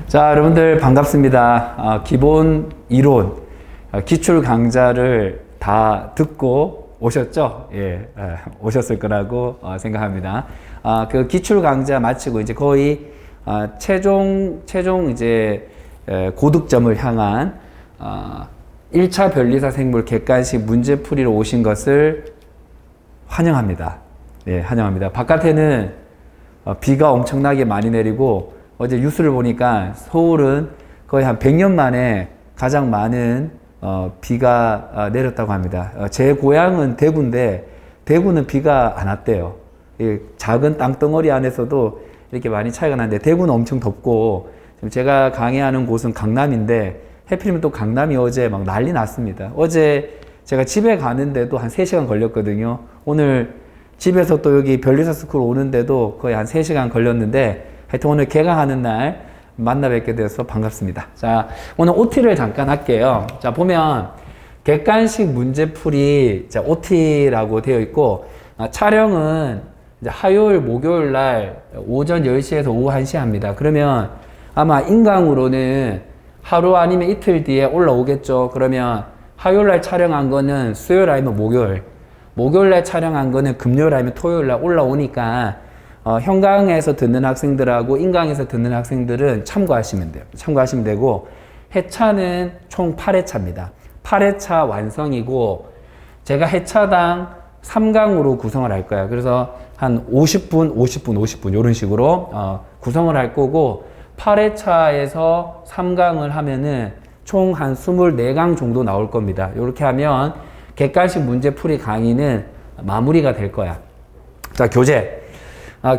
자, 여러분들 반갑습니다. 기본 이론, 기출 강좌를 다 듣고 오셨죠? 예, 오셨을 거라고 생각합니다. 그 기출 강좌 마치고 이제 거의 최종 이제 고득점을 향한 1차 변리사 생물 객관식 문제풀이로 오신 것을 환영합니다. 예, 환영합니다. 바깥에는 비가 엄청나게 많이 내리고 어제 뉴스를 보니까 서울은 거의 한 100년 만에 가장 많은 비가 내렸다고 합니다. 제 고향은 대구인데 대구는 비가 안 왔대요. 작은 땅덩어리 안에서도 이렇게 많이 차이가 나는데 대구는 엄청 덥고 지금 제가 강의하는 곳은 강남인데 해필이면 또 강남이 어제 막 난리 났습니다. 어제 제가 집에 가는데도 한 3시간 걸렸거든요. 오늘 집에서 또 여기 변리사 스쿨 오는데도 거의 한 3시간 걸렸는데 하여튼 오늘 개강하는 날 만나 뵙게 돼서 반갑습니다. 자, 오늘 OT를 잠깐 할게요. 자, 보면 객관식 문제풀이 OT라고 되어 있고 촬영은 이제 화요일, 목요일 날 오전 10시에서 오후 1시 합니다. 그러면 아마 인강으로는 하루 아니면 이틀 뒤에 올라오겠죠. 그러면 화요일 날 촬영한 거는 수요일 아니면 목요일, 목요일 날 촬영한 거는 금요일 아니면 토요일 날 올라오니까 현강에서 듣는 학생들하고 인강에서 듣는 학생들은 참고하시면 돼요. 참고하시면 되고, 회차는 총 8회차입니다. 8회차 완성이고, 제가 회차당 3강으로 구성을 할 거예요. 그래서 한 50분, 50분, 50분, 이런 식으로 구성을 할 거고, 8회차에서 3강을 하면은 총 한 24강 정도 나올 겁니다. 이렇게 하면 객관식 문제풀이 강의는 마무리가 될 거야. 자, 교재.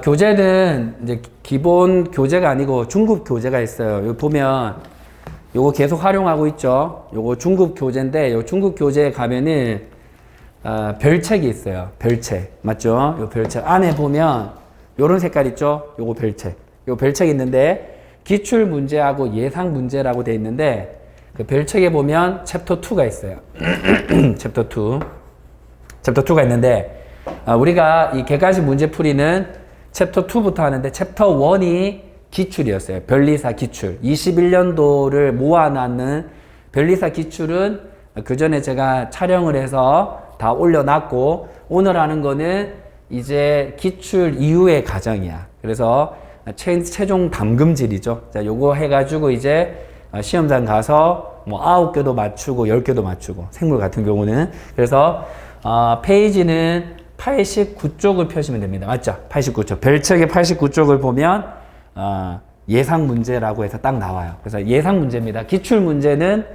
교재는 이제 기본 교재가 아니고 중급 교재가 있어요. 여기 보면 요거 계속 활용하고 있죠. 요거 중급 교재인데 요 중급 교재에 가면은 별책이 있어요. 별책. 맞죠? 요 별책 안에 보면 요런 색깔 있죠? 요거 별책. 요 별책 있는데 기출 문제하고 예상 문제라고 돼 있는데 그 별책에 보면 챕터 2가 있어요. 챕터 2. 챕터 2가 있는데 우리가 이 객관식 문제풀이는 챕터 2부터 하는데 챕터 1이 기출이었어요. 변리사 기출. 21년도를 모아놨는 변리사 기출은 그 전에 제가 촬영을 해서 다 올려놨고 오늘 하는 거는 이제 기출 이후의 과정이야. 그래서 최종 담금질이죠. 자, 요거 해가지고 이제 시험장 가서 뭐 9개도 맞추고 10개도 맞추고 생물 같은 경우는 그래서 페이지는 89쪽을 펴시면 됩니다. 맞죠? 89쪽. 별책의 89쪽을 보면 예상 문제라고 해서 딱 나와요. 그래서 예상 문제입니다. 기출 문제는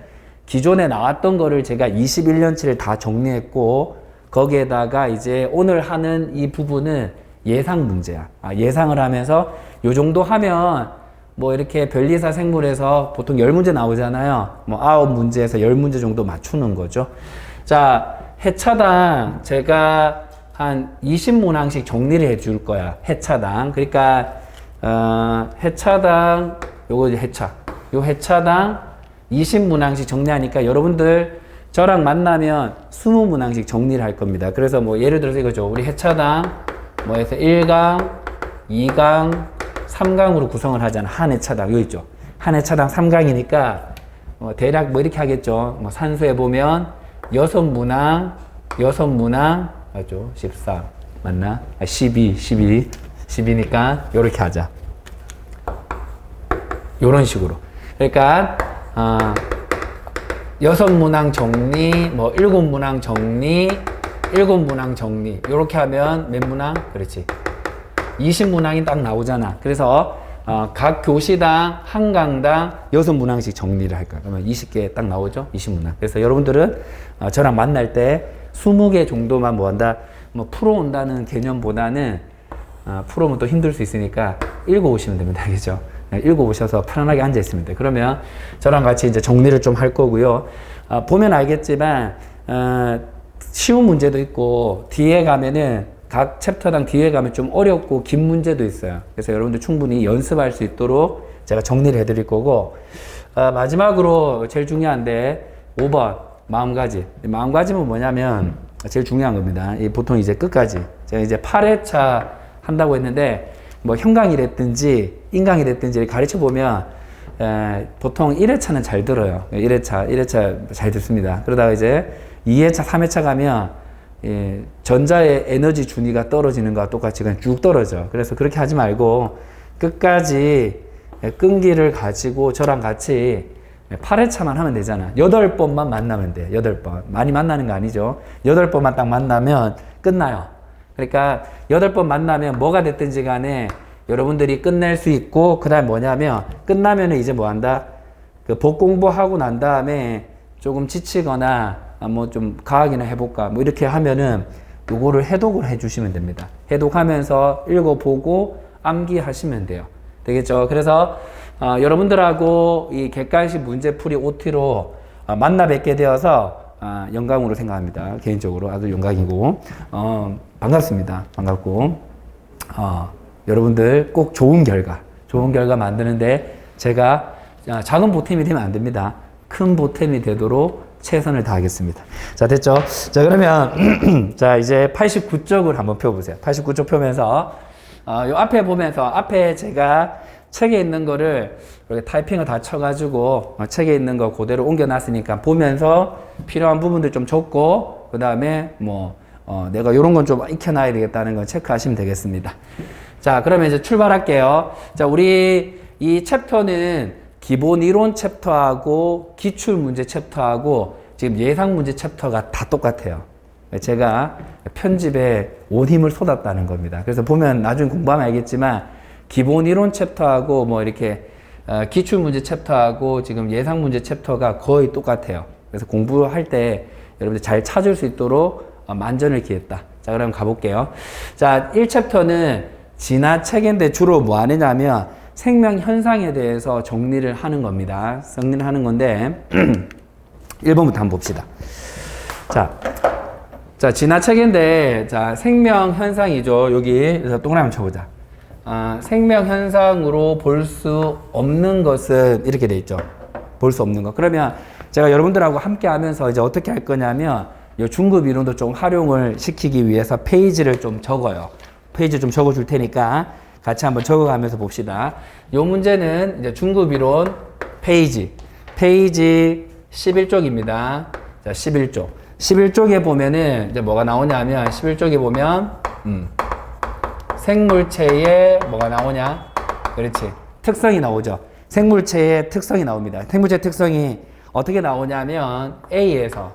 기존에 나왔던 거를 제가 21년치를 다 정리했고 거기에다가 이제 오늘 하는 이 부분은 예상 문제야. 예상을 하면서 요 정도 하면 뭐 이렇게 변리사 생물에서 보통 10문제 나오잖아요. 뭐 9문제에서 10문제 정도 맞추는 거죠. 자, 회차당 제가 한 20문항씩 정리를 해줄 거야. 회차당. 그러니까 회차당 요거 이제 회차. 요 회차당 20문항씩 정리하니까 여러분들 저랑 만나면 20문항씩 정리를 할 겁니다. 그래서 뭐 예를 들어서 이거죠. 우리 회차당 뭐 해서 1강, 2강, 3강으로 구성을 하잖아. 한 회차당. 여기 있죠. 한 회차당 3강이니까 대략 뭐 이렇게 하겠죠. 뭐 산수해 보면 6문항 맞죠? 14 맞나? 12니까 요렇게 하자. 요런 식으로. 그러니까 6문항 정리, 뭐 7문항 정리, 7문항 정리. 요렇게 하면 몇 문항? 그렇지. 20문항이 딱 나오잖아. 그래서 각 교시당 한 강당 6문항씩 정리를 할 거야. 그러면 20개 딱 나오죠? 20문항. 그래서 여러분들은 저랑 만날 때 20개 정도만 뭐 한다, 뭐 풀어온다는 개념보다는 풀어오면 또 힘들 수 있으니까 읽어오시면 됩니다. 알겠죠? 읽어오셔서 편안하게 앉아있으면 돼요. 그러면 저랑 같이 이제 정리를 좀 할 거고요. 보면 알겠지만 쉬운 문제도 있고 뒤에 가면은 각 챕터당 뒤에 가면 좀 어렵고 긴 문제도 있어요. 그래서 여러분들 충분히 연습할 수 있도록 제가 정리를 해드릴 거고 마지막으로 제일 중요한데 5번 마음가짐은 뭐냐면 제일 중요한 겁니다. 보통 이제 끝까지. 제가 이제 8회차 한다고 했는데, 뭐 형강이랬든지 인강이랬든지 가르쳐 보면, 보통 1회차는 잘 들어요. 1회차 잘 듣습니다. 그러다가 이제 2회차, 3회차 가면, 전자의 에너지 준위가 떨어지는 거와 똑같이 그냥 쭉 떨어져. 그래서 그렇게 하지 말고, 끝까지 끈기를 가지고 저랑 같이 8회차만 하면 되잖아. 8번만 만나면 돼. 8번. 많이 만나는 거 아니죠. 8번만 딱 만나면 끝나요. 그러니까 8번 만나면 뭐가 됐든지 간에 여러분들이 끝낼 수 있고, 그 다음 뭐냐면, 끝나면은 이제 뭐 한다? 그 복 공부하고 난 다음에 조금 지치거나, 뭐 좀 과학이나 해볼까? 뭐 이렇게 하면은 요거를 해독을 해주시면 됩니다. 해독하면서 읽어보고 암기하시면 돼요. 되겠죠? 그래서, 여러분들하고 이 객관식 문제풀이 OT로 만나 뵙게 되어서 영광으로 생각합니다. 개인적으로 아주 영광이고, 반갑습니다. 반갑고, 여러분들 꼭 좋은 결과 만드는데 제가 작은 보탬이 되면 안 됩니다. 큰 보탬이 되도록 최선을 다하겠습니다. 자, 됐죠? 자, 그러면, 자, 이제 89쪽을 한번 펴보세요. 89쪽 펴면서, 요 앞에 보면서, 앞에 제가 책에 있는 거를 이렇게 타이핑을 다 쳐가지고, 책에 있는 거 그대로 옮겨놨으니까 보면서 필요한 부분들 좀 적고, 그 다음에 뭐, 내가 요런 건 좀 익혀놔야 되겠다는 건 체크하시면 되겠습니다. 자, 그러면 이제 출발할게요. 자, 우리 이 챕터는 기본 이론 챕터하고 기출 문제 챕터하고 지금 예상 문제 챕터가 다 똑같아요. 제가 편집에 온 힘을 쏟았다는 겁니다. 그래서 보면 나중에 공부하면 알겠지만 기본 이론 챕터하고 뭐 이렇게 기출 문제 챕터하고 지금 예상 문제 챕터가 거의 똑같아요. 그래서 공부할 때 여러분들 잘 찾을 수 있도록 만전을 기했다. 자, 그럼 가볼게요. 자, 1챕터는 진화책인데 주로 뭐 하느냐면 생명 현상에 대해서 정리를 하는 겁니다. 정리를 하는 건데 1번부터 한번 봅시다. 자, 진화책인데 자, 생명 현상이죠. 여기 그래서 동그라미 쳐보자. 생명 현상으로 볼 수 없는 것은 이렇게 돼 있죠. 볼 수 없는 것. 그러면 제가 여러분들하고 함께 하면서 이제 어떻게 할 거냐면 이 중급 이론도 좀 활용을 시키기 위해서 페이지를 좀 적어요. 페이지 좀 적어 줄 테니까 같이 한번 적어가면서 봅시다. 이 문제는 이제 중급 이론 페이지 11쪽입니다. 자, 11쪽. 11쪽에 보면은 이제 뭐가 나오냐면 11쪽에 보면 생물체의 뭐가 나오냐? 그렇지. 특성이 나오죠. 생물체의 특성이 나옵니다. 생물체 특성이 어떻게 나오냐면 A에서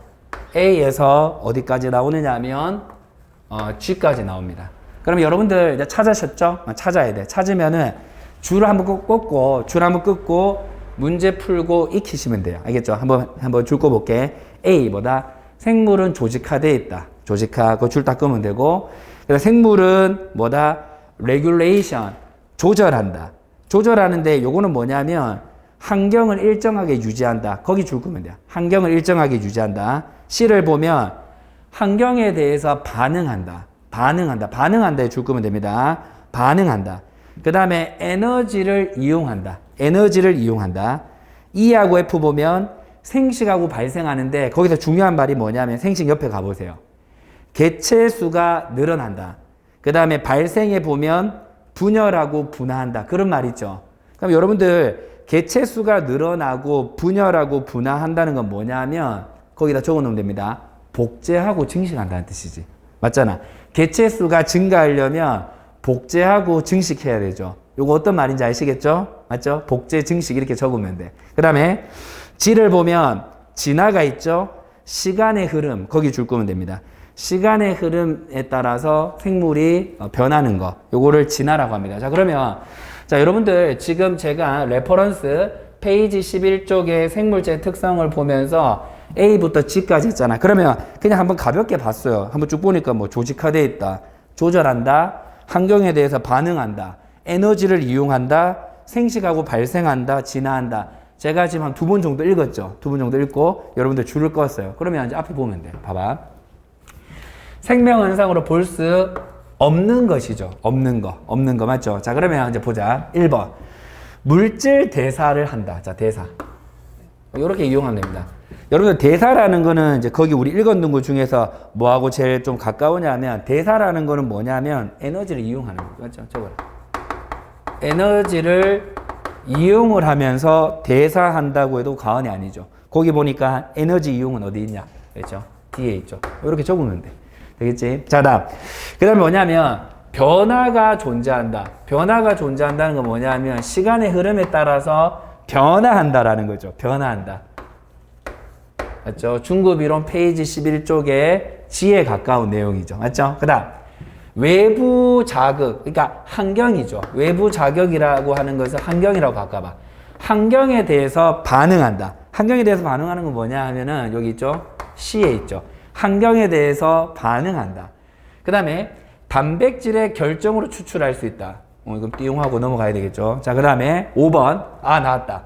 어디까지 나오느냐면 G까지 나옵니다. 그럼 여러분들 이제 찾으셨죠? 찾아야 돼. 찾으면은 줄을 한번 끊고 문제 풀고 익히시면 돼요. 알겠죠? 한번 줄 꿔볼게. A보다 생물은 조직화되어 있다. 조직화, 그 줄 딱 끄면 되고. 그래서 생물은 뭐다? regulation, 조절한다. 조절하는데 요거는 뭐냐면 환경을 일정하게 유지한다. 거기 줄 끄면 돼요. 환경을 일정하게 유지한다. C를 보면 환경에 대해서 반응한다. 반응한다에 줄 끄면 됩니다. 반응한다. 그 다음에 에너지를 이용한다. E하고 F 보면 생식하고 발생하는데 거기서 중요한 말이 뭐냐면 생식 옆에 가보세요. 개체수가 늘어난다. 그 다음에 발생해 보면 분열하고 분화한다. 그런 말 있죠. 그럼 여러분들 개체수가 늘어나고 분열하고 분화한다는 건 뭐냐면 거기다 적어 놓으면 됩니다. 복제하고 증식한다는 뜻이지. 맞잖아. 개체수가 증가하려면 복제하고 증식해야 되죠. 요거 어떤 말인지 아시겠죠? 맞죠? 복제, 증식 이렇게 적으면 돼. 그 다음에 G를 보면 진화가 있죠? 시간의 흐름, 거기 줄 거면 됩니다. 시간의 흐름에 따라서 생물이 변하는 거. 요거를 진화라고 합니다. 자, 그러면 자, 여러분들 지금 제가 레퍼런스 페이지 11쪽의 생물체 특성을 보면서 A부터 G까지 했잖아. 그러면 그냥 한번 가볍게 봤어요. 한번 쭉 보니까 뭐 조직화되어 있다. 조절한다. 환경에 대해서 반응한다. 에너지를 이용한다. 생식하고 발생한다. 진화한다. 제가 지금 한 2번 정도 읽었죠. 2번 정도 읽고 여러분들 줄을 껐어요. 그러면 이제 앞에 보면 돼요. 봐봐. 생명 현상으로 볼 수 없는 것이죠. 없는 거 맞죠? 자, 그러면 이제 보자. 1번. 물질 대사를 한다. 자, 대사. 이렇게 이용하면 됩니다. 여러분들 대사라는 거는 이제 거기 우리 읽었는 것 중에서 뭐하고 제일 좀 가까우냐면 대사라는 거는 뭐냐면 에너지를 이용하는 거. 맞죠? 저거라. 에너지를 이용을 하면서 대사한다고 해도 과언이 아니죠. 거기 보니까 에너지 이용은 어디 있냐? 그렇죠? 뒤에 있죠. 이렇게 적으면 돼. 되겠지? 자, 다음. 그 다음에 뭐냐면 변화가 존재한다. 변화가 존재한다는 건 뭐냐면 시간의 흐름에 따라서 변화한다라는 거죠. 변화한다. 맞죠? 중급 이론 페이지 11쪽에 지에 가까운 내용이죠. 맞죠? 그 다음. 외부 자극, 그러니까 환경이죠. 외부 자극이라고 하는 것을 환경이라고 바꿔봐. 환경에 대해서 반응한다. 환경에 대해서 반응하는 건 뭐냐 하면은 여기 있죠. C에 있죠. 환경에 대해서 반응한다. 그 다음에 단백질의 결정으로 추출할 수 있다. 이건 띄용하고 넘어가야 되겠죠. 자, 그 다음에 5번. 나왔다.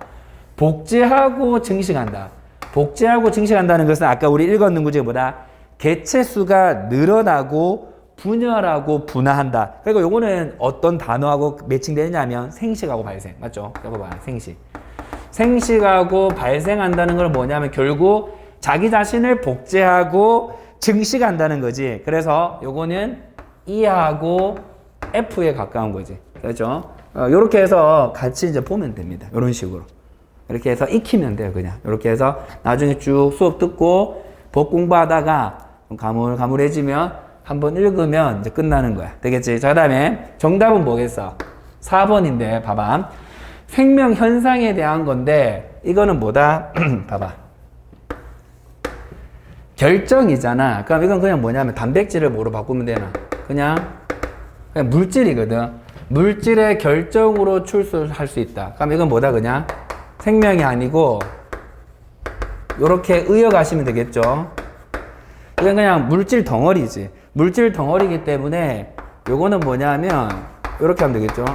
복제하고 증식한다. 복제하고 증식한다는 것은 아까 우리 읽었는 거 중에 뭐다? 개체수가 늘어나고 분열하고 분화한다. 그리고 요거는 어떤 단어하고 매칭되느냐면 생식하고 발생. 맞죠? 이거 봐. 생식. 생식하고 발생한다는 건 뭐냐면 결국 자기 자신을 복제하고 증식한다는 거지. 그래서 요거는 E하고 F에 가까운 거지. 그렇죠? 요렇게 해서 같이 이제 보면 됩니다. 요런 식으로. 이렇게 해서 익히면 돼요, 그냥. 이렇게 해서 나중에 쭉 수업 듣고 법 공부하다가 가물가물해지면 한번 읽으면 이제 끝나는 거야. 되겠지? 자, 그 다음에 정답은 뭐겠어? 4번인데, 봐봐. 생명 현상에 대한 건데, 이거는 뭐다? 봐봐. 결정이잖아. 그럼 이건 그냥 뭐냐면 단백질을 뭐로 바꾸면 되나? 그냥 물질이거든. 물질의 결정으로 출소할 수 있다. 그럼 이건 뭐다, 그냥? 생명이 아니고 요렇게 의역하시면 되겠죠. 이건 그냥 물질 덩어리지. 물질 덩어리이기 때문에 요거는 뭐냐면 요렇게 하면 되겠죠.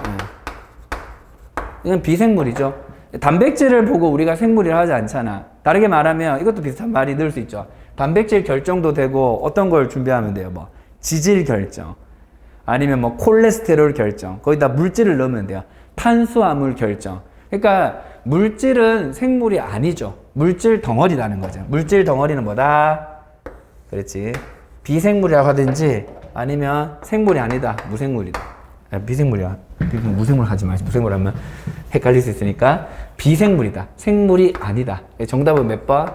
이건 비생물이죠. 단백질을 보고 우리가 생물이라 하지 않잖아. 다르게 말하면 이것도 비슷한 말이 늘 수 있죠. 단백질 결정도 되고 어떤 걸 준비하면 돼요. 뭐 지질 결정 아니면 뭐 콜레스테롤 결정. 거기다 물질을 넣으면 돼요. 탄수화물 결정. 그러니까 물질은 생물이 아니죠. 물질 덩어리라는 거죠. 물질 덩어리는 뭐다? 그렇지. 비생물이라고 하든지 아니면 생물이 아니다. 무생물이다. 비생물이야. 무생물 하지 마. 무생물 하면 헷갈릴 수 있으니까 비생물이다. 생물이 아니다. 정답은 몇 번?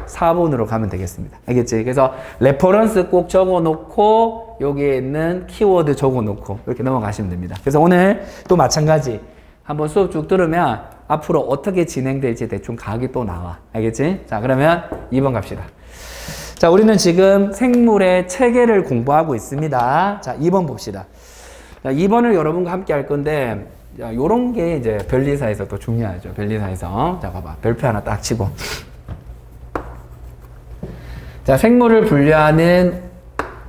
4번으로 가면 되겠습니다. 알겠지? 그래서 레퍼런스 꼭 적어놓고 여기에 있는 키워드 적어놓고 이렇게 넘어가시면 됩니다. 그래서 오늘 또 마찬가지 한번 수업 쭉 들으면 앞으로 어떻게 진행될지 대충 각이 또 나와. 알겠지? 자, 그러면 2번 갑시다. 자, 우리는 지금 생물의 체계를 공부하고 있습니다. 자, 2번 봅시다. 자, 2번을 여러분과 함께 할 건데, 자, 요런 게 이제 변리사에서 또 중요하죠. 변리사에서. 자, 봐봐. 별표 하나 딱 치고. 자, 생물을 분류하는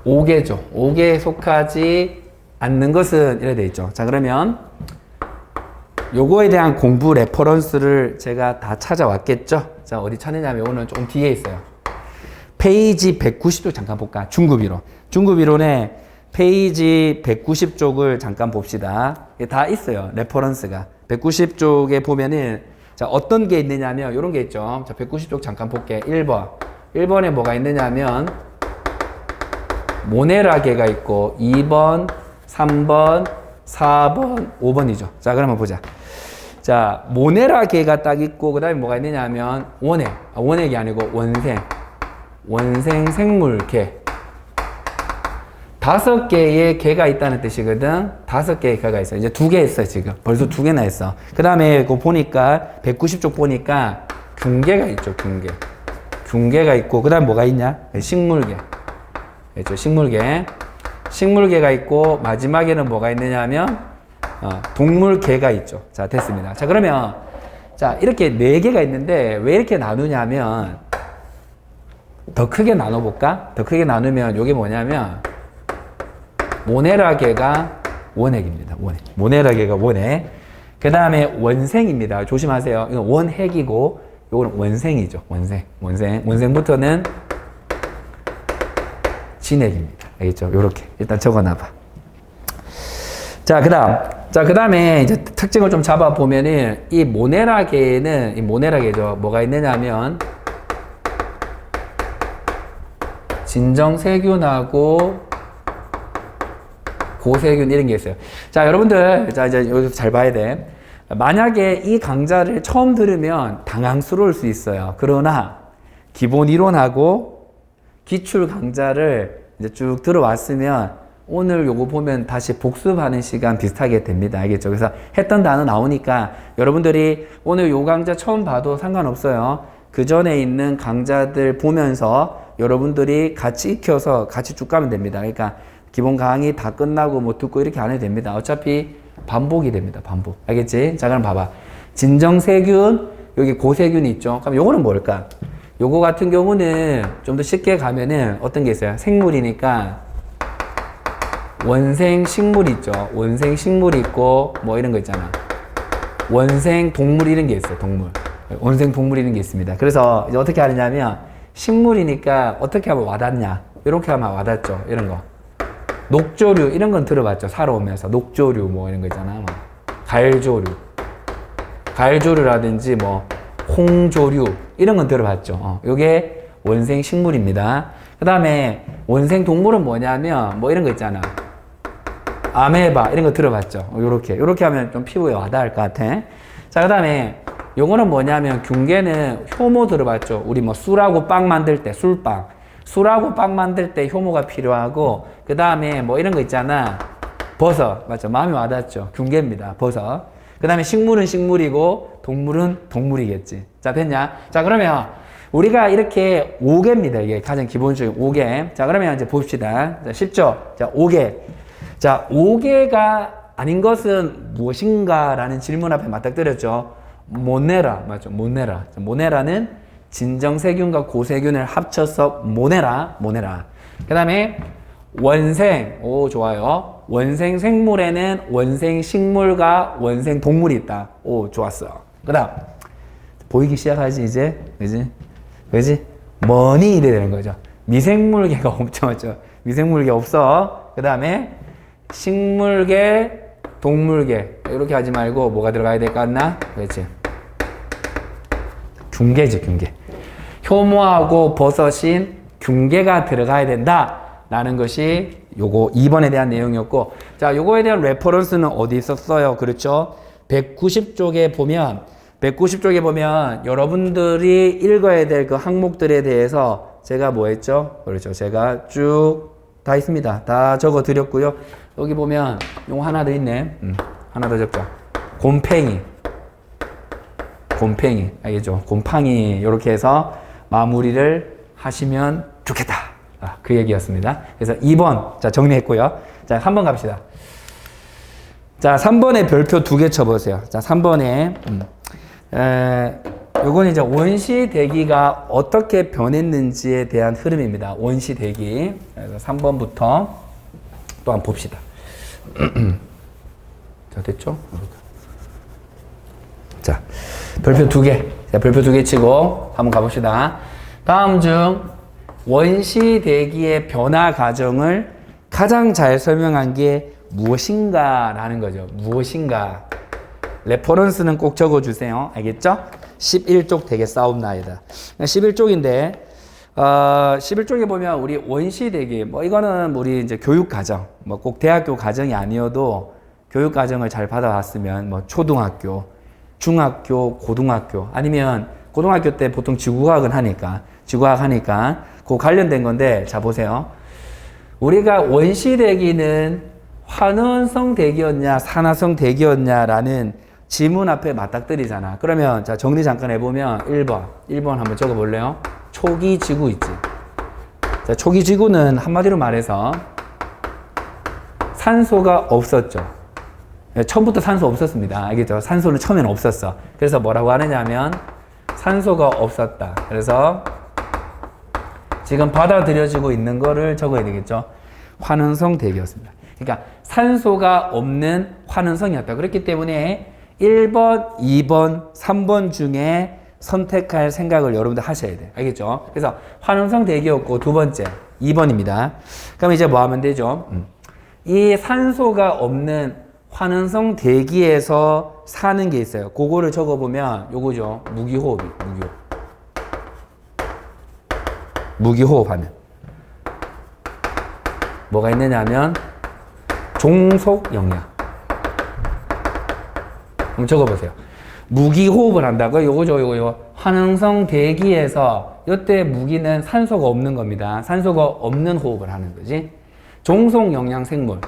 5개죠. 5개에 속하지 않는 것은 이래 돼 있죠. 자, 그러면 요거에 대한 공부 레퍼런스를 제가 다 찾아왔겠죠? 자, 어디 찾느냐면 오늘 조금 뒤에 있어요. 페이지 190쪽 잠깐 볼까? 중급이론. 중급이론에 페이지 190쪽을 잠깐 봅시다. 다 있어요. 레퍼런스가. 190쪽에 보면은 자, 어떤 게 있느냐면 요런 게 있죠. 자, 190쪽 잠깐 볼게. 1번. 1번에 뭐가 있느냐면 모네라계가 있고 2번, 3번, 4번, 5번이죠. 자, 그러면 보자. 자, 모네라계가 딱 있고 그 다음에 뭐가 있느냐 하면 원액이 아니고 원생 생물계 5개의 개가 있다는 뜻이거든. 5개의 개가 있어. 이제 2개 했어, 지금. 벌써 2개나 했어. 그 다음에 그거 보니까 190쪽 보니까 균계가 있죠. 균계가 있고 그 다음 뭐가 있냐? 식물계. 그렇죠. 식물계가 있고 마지막에는 뭐가 있느냐 하면 동물계가 있죠. 자, 됐습니다. 자, 그러면 자, 이렇게 4개가 있는데 왜 이렇게 나누냐면 더 크게 나눠볼까? 더 크게 나누면 이게 뭐냐면 모네라계가 원핵입니다. 모네라계가 원핵. 그 다음에 원생입니다. 조심하세요. 이건 원핵이고 이거는 원생이죠. 원생부터는 진핵입니다. 알겠죠? 요렇게 일단 적어놔봐. 자, 그 다음에 이제 특징을 좀 잡아보면은 이 모네라계는 이 모네라계죠. 뭐가 있느냐면 진정세균하고 고세균 이런 게 있어요. 자, 여러분들, 자, 이제 여기서 잘 봐야 돼. 만약에 이 강좌를 처음 들으면 당황스러울 수 있어요. 그러나 기본 이론하고 기출 강좌를 이제 쭉 들어왔으면 오늘 요거 보면 다시 복습하는 시간 비슷하게 됩니다. 알겠죠? 그래서 했던 단어 나오니까 여러분들이 오늘 요 강좌 처음 봐도 상관없어요. 그 전에 있는 강좌들 보면서 여러분들이 같이 익혀서 같이 쭉 가면 됩니다. 그러니까 기본 강의 다 끝나고 뭐 듣고 이렇게 안 해도 됩니다. 어차피 반복이 됩니다. 반복. 알겠지? 자, 그럼 봐봐. 진정세균, 여기 고세균이 있죠? 그럼 요거는 뭘까? 요거 같은 경우는 좀 더 쉽게 가면은 어떤 게 있어요? 생물이니까 원생식물 있죠? 원생식물 있고 뭐 이런 거 있잖아. 원생동물 이런 게 있어요. 동물. 원생동물 이런 게 있습니다. 그래서 이제 어떻게 하느냐면 식물이니까 어떻게 하면 와닿냐? 이렇게 하면 와닿죠? 이런 거. 녹조류 이런 건 들어봤죠. 살아오면서 녹조류 뭐 이런 거 있잖아. 뭐. 가을조류라든지 뭐 홍조류 이런 건 들어봤죠. 요게 원생 식물입니다. 그 다음에 원생 동물은 뭐냐면 뭐 이런 거 있잖아. 아메바 이런 거 들어봤죠. 요렇게 하면 좀 피부에 와닿을 것 같아. 자, 그 다음에 요거는 뭐냐면 균계는 효모 들어봤죠. 우리 뭐 술하고 빵 만들 때 술빵. 술하고 빵 만들 때 효모가 필요하고, 그 다음에 뭐 이런 거 있잖아. 버섯. 맞죠? 마음이 와닿죠? 균계입니다. 버섯. 그 다음에 식물은 식물이고, 동물은 동물이겠지. 자, 됐냐? 자, 그러면 우리가 이렇게 5개입니다. 이게 가장 기본적인 5개. 자, 그러면 이제 봅시다. 자, 쉽죠? 자, 5개. 자, 5개가 아닌 것은 무엇인가? 라는 질문 앞에 맞닥뜨렸죠. 모네라. 맞죠? 모네라. 자, 모네라는 진정세균과 고세균을 합쳐서 모네라. 그 다음에 원생. 오, 좋아요. 원생 생물에는 원생 식물과 원생 동물이 있다. 오, 좋았어. 그 다음 보이기 시작하지 이제. 그지? 머니 이래 되는 거죠. 미생물계가 없죠. 미생물계 없어. 그 다음에 식물계, 동물계. 이렇게 하지 말고 뭐가 들어가야 될 것 같나? 그렇지. 균계지, 균계. 효모하고 버섯인 균계가 들어가야 된다. 라는 것이 요거 2번에 대한 내용이었고, 자, 요거에 대한 레퍼런스는 어디 있었어요? 그렇죠? 190쪽에 보면 여러분들이 읽어야 될 그 항목들에 대해서 제가 뭐 했죠? 그렇죠. 제가 쭉 다 있습니다. 다 적어 드렸고요. 여기 보면 요거 하나 더 있네. 하나 더 적자. 곰팽이. 알겠죠? 곰팡이. 이렇게 해서 마무리를 하시면 좋겠다. 그 얘기였습니다. 그래서 2번, 자, 정리했고요. 자, 3번 갑시다. 자, 3번에 별표 2개 쳐보세요. 자, 3번에, 요건 이제 원시대기가 어떻게 변했는지에 대한 흐름입니다. 원시대기. 그래서 3번부터 또 한번 봅시다. 자, 됐죠? 자, 별표 2개. 자, 별표 2개 치고 한번 가봅시다. 다음 중 원시대기의 변화 과정을 가장 잘 설명한 게 무엇인가 라는 거죠. 무엇인가. 레퍼런스는 꼭 적어주세요. 알겠죠? 11쪽 되게 싸움나이다. 11쪽인데, 11쪽에 보면 우리 원시대기, 뭐 이거는 우리 이제 교육과정, 뭐 꼭 대학교 과정이 아니어도 교육과정을 잘 받아왔으면 뭐 초등학교, 중학교, 고등학교, 아니면 고등학교 때 보통 지구과학 하니까 그 관련된 건데, 자, 보세요. 우리가 원시대기는 환원성 대기였냐, 산화성 대기였냐라는 지문 앞에 맞닥뜨리잖아. 그러면, 자, 정리 잠깐 해보면 1번 한번 적어볼래요? 초기 지구 있지. 자, 초기 지구는 한마디로 말해서 산소가 없었죠. 처음부터 산소 없었습니다. 알겠죠? 산소는 처음에는 없었어. 그래서 뭐라고 하느냐면 산소가 없었다. 그래서 지금 받아들여지고 있는 거를 적어야 되겠죠. 환원성 대기였습니다. 그러니까 산소가 없는 환원성이었다. 그렇기 때문에 1번, 2번, 3번 중에 선택할 생각을 여러분들 하셔야 돼요. 알겠죠? 그래서 환원성 대기였고 두 번째 2번입니다. 그럼 이제 뭐 하면 되죠? 이 산소가 없는 환원성 대기에서 사는 게 있어요. 그거를 적어보면 요거죠. 무기호흡. 무기호흡 하면. 뭐가 있느냐면 종속 영양. 한번 적어보세요. 무기호흡을 한다고 요거 화능성 대기에서 이때 무기는 산소가 없는 겁니다. 산소가 없는 호흡을 하는 거지. 종속 영양 생물.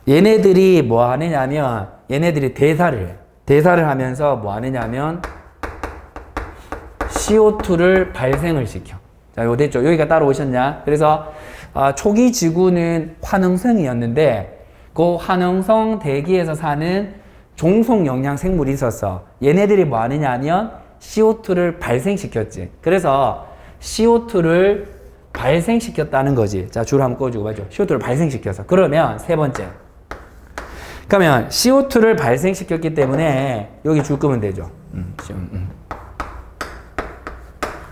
얘네들이 뭐 하느냐면 얘네들이 대사를 해요. 대사를 하면서 뭐 하느냐면 CO2를 발생을 시켜. 자, 요 됐죠? 여기가 따라오셨냐? 그래서 초기 지구는 화능성이었는데 그 화능성 대기에서 사는 종속 영양 생물이 있었어. 얘네들이 뭐 하느냐면 CO2를 발생시켰지. 그래서 CO2를 발생시켰다는 거지. 자, 줄 한번 꺼주고 봐줘. CO2를 발생시켜서. 그러면 세 번째. 그러면 CO2를 발생시켰기 때문에 여기 줄 끄면 되죠.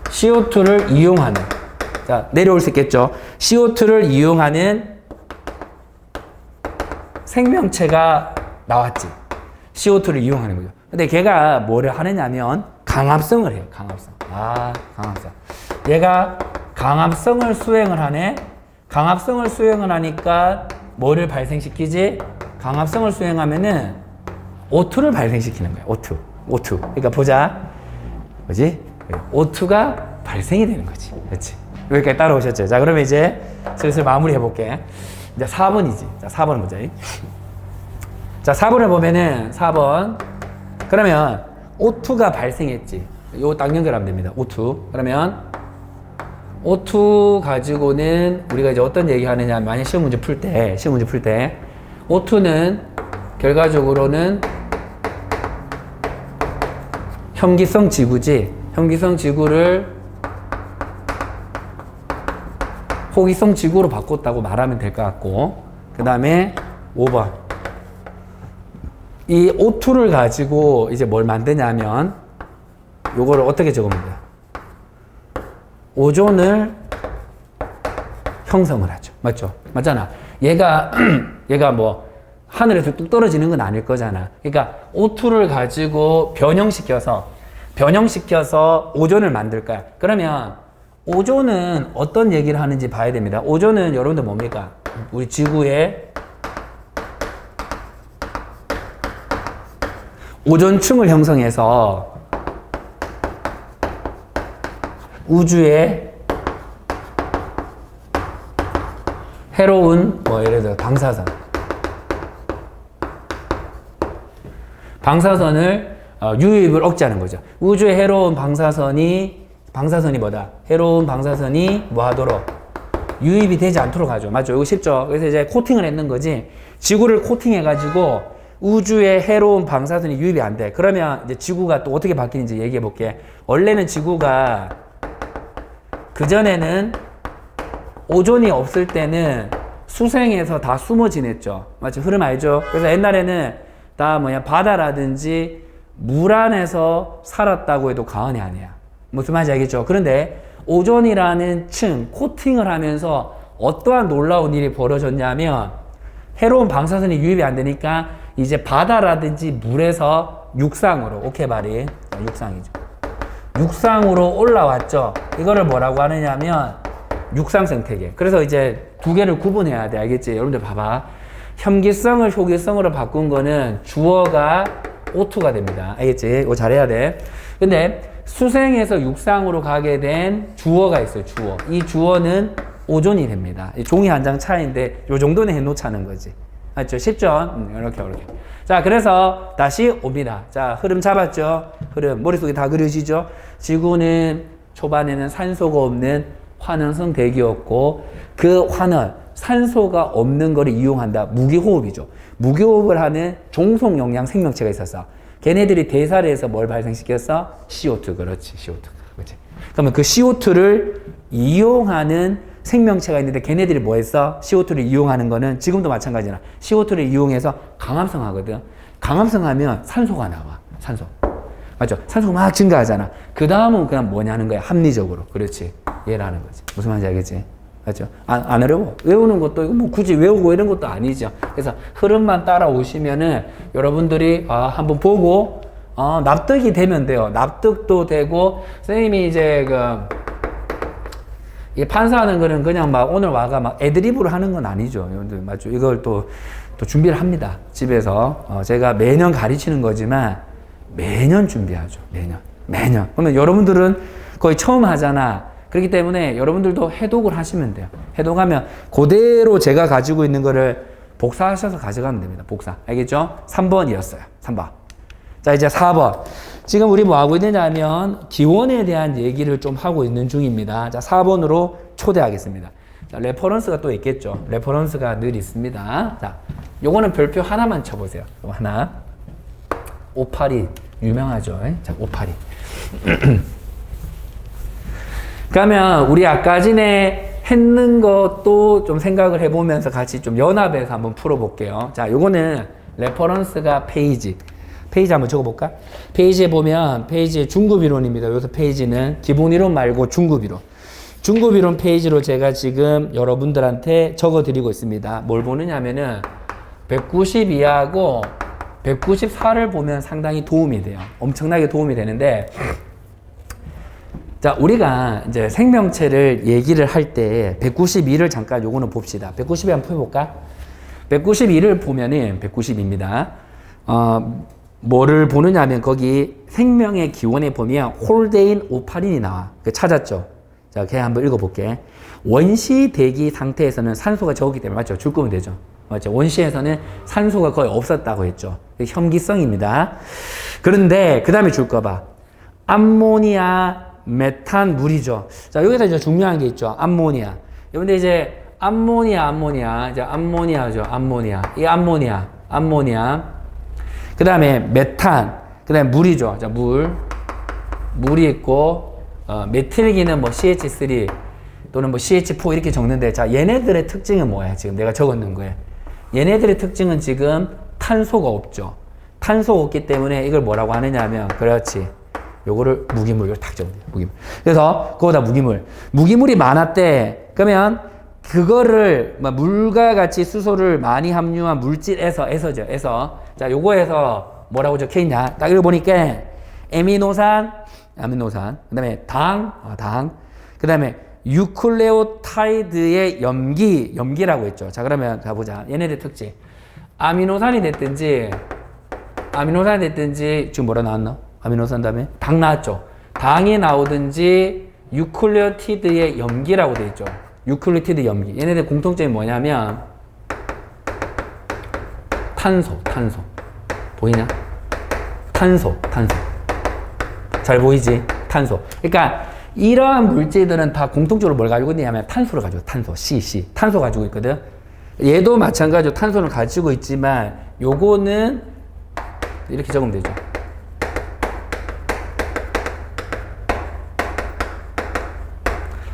CO2를 이용하는. 자, 내려올 수 있겠죠. CO2를 이용하는 생명체가 나왔지. CO2를 이용하는 거죠. 근데 걔가 뭐를 하느냐면 강압성을 해요. 강압성. 강압성. 얘가 강압성을 수행을 하네. 강압성을 수행을 하니까 뭐를 발생시키지? 강압성을 수행하면은 O2를 발생시키는 거예요. O2. 그러니까 보자. 뭐지? O2가 발생이 되는 거지. 그렇지? 여기까지 따라오셨죠? 자, 그러면 이제 슬슬 마무리 해볼게. 이제 4번이지. 자, 4번 보자. 자, 4번을 보면은 4번. 그러면 O2가 발생했지. 요거 딱 연결하면 됩니다. O2. 그러면 O2 가지고는 우리가 이제 어떤 얘기 하느냐. 만약 시험 문제 풀 때 O2는 결과적으로는 혐기성 지구지. 혐기성 지구를 호기성 지구로 바꿨다고 말하면 될 것 같고, 그 다음에 5번. 이 O2를 가지고 이제 뭘 만드냐면, 요거를 어떻게 적으면 돼요? 오존을 형성을 하죠. 맞죠? 맞잖아. 얘가 뭐, 하늘에서 뚝 떨어지는 건 아닐 거잖아. 그러니까 O2를 가지고 변형시켜서 오존을 만들 거야. 그러면 오존은 어떤 얘기를 하는지 봐야 됩니다. 오존은 여러분들 뭡니까? 우리 지구에 오존층을 형성해서 우주에 해로운 예를 들어 방사선을 유입을 억제하는 거죠. 우주에 해로운 방사선이 뭐다? 해로운 방사선이 뭐 하도록? 유입이 되지 않도록 하죠. 맞죠? 이거 쉽죠? 그래서 이제 코팅을 했는 거지. 지구를 코팅해가지고 우주에 해로운 방사선이 유입이 안 돼. 그러면 이제 지구가 또 어떻게 바뀌는지 얘기해 볼게. 원래는 지구가 그전에는 오존이 없을 때는 수생에서 다 숨어 지냈죠. 맞죠? 흐름 알죠? 그래서 옛날에는 다 바다라든지 물 안에서 살았다고 해도 과언이 아니야. 무슨 말인지 알겠죠? 그런데 오존이라는 층, 코팅을 하면서 어떠한 놀라운 일이 벌어졌냐면 해로운 방사선이 유입이 안 되니까 이제 바다라든지 물에서 육상으로, 오케이 말이 육상이죠. 육상으로 올라왔죠. 이거를 뭐라고 하느냐면 육상 생태계. 그래서 이제 두 개를 구분해야 돼. 알겠지? 여러분들 봐봐. 혐기성을 효기성으로 바꾼 거는 주어가 O2가 됩니다. 알겠지? 이거 잘해야 돼. 근데 수생에서 육상으로 가게 된 주어가 있어요. 주어. 이 주어는 오존이 됩니다. 종이 한 장 차이인데 요 정도는 해놓자는 거지. 맞죠? 쉽죠? 이렇게. 자, 그래서 다시 옵니다. 자, 흐름 잡았죠? 흐름. 머릿속에 다 그려지죠? 지구는 초반에는 산소가 없는 환원성 대기였고, 그 환원, 산소가 없는 거를 이용한다. 무기호흡이죠. 무기호흡을 하는 종속 영양 생명체가 있었어. 걔네들이 대사를 해서 뭘 발생시켰어? CO2. 그렇지. CO2. 그렇지. 그러면 그 CO2를 이용하는 생명체가 있는데 걔네들이 뭐 했어? CO2를 이용하는 거는 지금도 마찬가지나 CO2를 이용해서 강압성 하거든. 강압성 하면 산소가 나와. 산소. 맞죠? 산소가 막 증가하잖아. 그 다음은 그냥 뭐냐는 거야. 합리적으로. 그렇지. 얘라는 거지. 무슨 말인지 알겠지? 맞죠? 안 어려워. 외우는 것도 이거 뭐 굳이 외우고 이런 것도 아니죠. 그래서 흐름만 따라오시면은 여러분들이 한번 보고 납득이 되면 돼요. 납득도 되고 선생님이 이제 이 판사하는 거는 그냥 막 오늘 와가 막 애드립으로 하는 건 아니죠. 여러분들 맞죠? 이걸 또 준비를 합니다. 집에서. 제가 매년 가르치는 거지만 매년 준비하죠. 매년. 그러면 여러분들은 거의 처음 하잖아. 그렇기 때문에 여러분들도 해독을 하시면 돼요. 해독하면 그대로 제가 가지고 있는 거를 복사하셔서 가져가면 됩니다. 복사. 알겠죠? 3번이었어요. 3번. 자, 이제 4번. 지금 우리 뭐 하고 있느냐면 기원에 대한 얘기를 좀 하고 있는 중입니다. 자, 4번으로 초대하겠습니다. 자, 레퍼런스가 또 있겠죠. 레퍼런스가 늘 있습니다. 자, 요거는 별표 하나만 쳐보세요. 요거 하나. 582 유명하죠. 자, 582. 그러면 우리 아까 전에 했는 것도 좀 생각을 해보면서 같이 좀 연합해서 한번 풀어볼게요. 자, 요거는 레퍼런스가 페이지 한번 적어볼까? 페이지에 보면 페이지에 중급이론입니다. 여기서 페이지는 기본이론 말고 중급이론. 중급이론 페이지로 제가 지금 여러분들한테 적어드리고 있습니다. 뭘 보느냐면은 192하고 194를 보면 상당히 도움이 돼요. 엄청나게 도움이 되는데, 자, 우리가 이제 생명체를 얘기를 할 때 192를 잠깐 요거는 봅시다. 192 한번 펴볼까? 192를 보면은 192입니다. 뭐를 보느냐 하면 거기 생명의 기원에 보면 홀데인 오파린이 나와. 찾았죠? 자, 걔 한번 읽어볼게. 원시 대기 상태에서는 산소가 적기 때문에, 맞죠? 줄 거면 되죠. 맞죠? 원시에서는 산소가 거의 없었다고 했죠. 현기성입니다. 그런데 그 다음에 줄 거 봐. 암모니아, 메탄, 물이죠. 자, 여기다 이제 중요한 게 있죠. 암모니아. 근데 이제 이제 암모니아죠. 이 암모니아. 그 다음에 메탄, 그 다음에 물이죠. 자, 물이 있고, 메틸기는 뭐 CH3 또는 뭐 CH4 이렇게 적는데, 자, 얘네들의 특징은 뭐야? 지금 내가 적었는 거예요. 얘네들의 특징은 지금 탄소가 없죠. 탄소가 없기 때문에 이걸 뭐라고 하느냐 하면, 그렇지. 요거를 무기물, 딱 적으면 돼요. 무기물. 그래서 그거다 무기물이 많았대. 그러면 그거를 물과 같이 수소를 많이 함유한 물질에서죠. 자, 요거에서 뭐라고 적혀 있냐? 딱 읽어보니까 아미노산, 그 다음에 당, 그 다음에 유클레오타이드의 염기라고 했죠. 자, 그러면 가보자. 얘네들 특징. 아미노산이 됐든지, 지금 뭐라 나왔나? 아미노산 다음에 당 나왔죠. 당이 나오든지 유클레오티드의 염기라고 돼 있죠. 유클레오티드 염기. 얘네들 공통점이 뭐냐면 탄소. 보이냐? 탄소. 잘 보이지? 탄소. 그러니까 이러한 물질들은 다 공통적으로 뭘 가지고 있냐면 탄소를 가지고, 탄소, C. 탄소 가지고 있거든. 얘도 마찬가지로 탄소를 가지고 있지만 요거는 이렇게 적으면 되죠.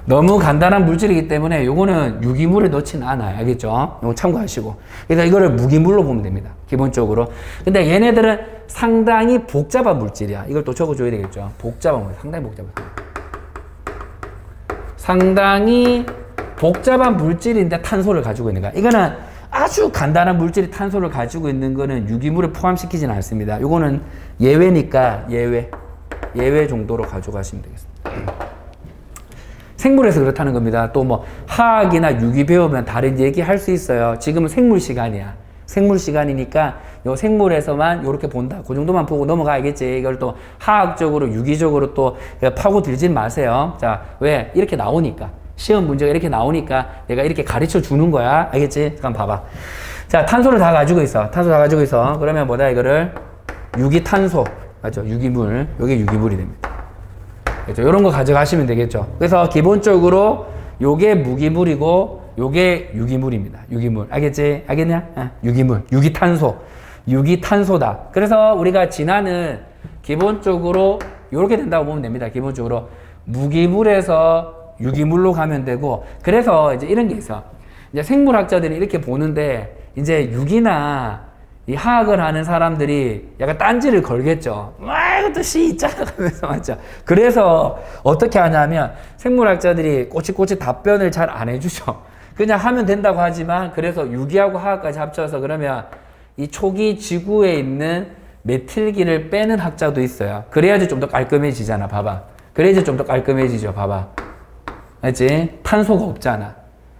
너무 간단한 물질이기 때문에 요거는 유기물에 넣지는 않아요. 알겠죠? 요거 참고하시고. 그래서 이거를 무기물로 보면 됩니다. 기본적으로. 근데 얘네들은 상당히 복잡한 물질이야. 이걸 또 적어줘야 되겠죠? 상당히 복잡한 물질인데 탄소를 가지고 있는 거야. 이거는 아주 간단한 물질이 탄소를 가지고 있는 거는 유기물에 포함시키지는 않습니다. 요거는 예외니까 예외 정도로 가져가시면 되겠습니다. 생물에서 그렇다는 겁니다. 또 뭐 화학이나 유기 배우면 다른 얘기 할 수 있어요. 지금은 생물 시간이니까 요 생물에서만 요렇게 본다. 그 정도만 보고 넘어가야겠지. 이걸 또 화학적으로, 유기적으로 또 파고들진 마세요. 자, 왜? 이렇게 나오니까. 시험 문제가 이렇게 나오니까 내가 이렇게 가르쳐 주는 거야. 알겠지? 잠깐 봐봐. 자, 탄소를 다 가지고 있어. 그러면 뭐다? 이거를 유기탄소. 맞죠? 유기물. 요게 유기물이 됩니다. 그렇죠? 이런 거 가져가시면 되겠죠. 그래서 기본적으로 요게 무기물이고 요게 유기물입니다. 유기물. 알겠지? 알겠냐? 유기물. 유기탄소다. 그래서 우리가 진화는 기본적으로 요렇게 된다고 보면 됩니다. 기본적으로 무기물에서 유기물로 가면 되고, 그래서 이제 이런 게 있어. 이제 생물학자들이 이렇게 보는데 이제 유기나 이 화학을 하는 사람들이 약간 딴지를 걸겠죠. 이것도 C 있잖아. 하면서, 맞죠? 그래서 어떻게 하냐면 생물학자들이 꼬치꼬치 답변을 잘 안 해주죠. 그냥 하면 된다고 하지만, 그래서 유기하고 화학까지 합쳐서 그러면 이 초기 지구에 있는 메틸기를 빼는 학자도 있어요. 그래야지 좀 더 깔끔해지잖아. 봐봐. 그래야지 좀 더 깔끔해지죠. 봐봐. 맞지? 탄소가 없잖아.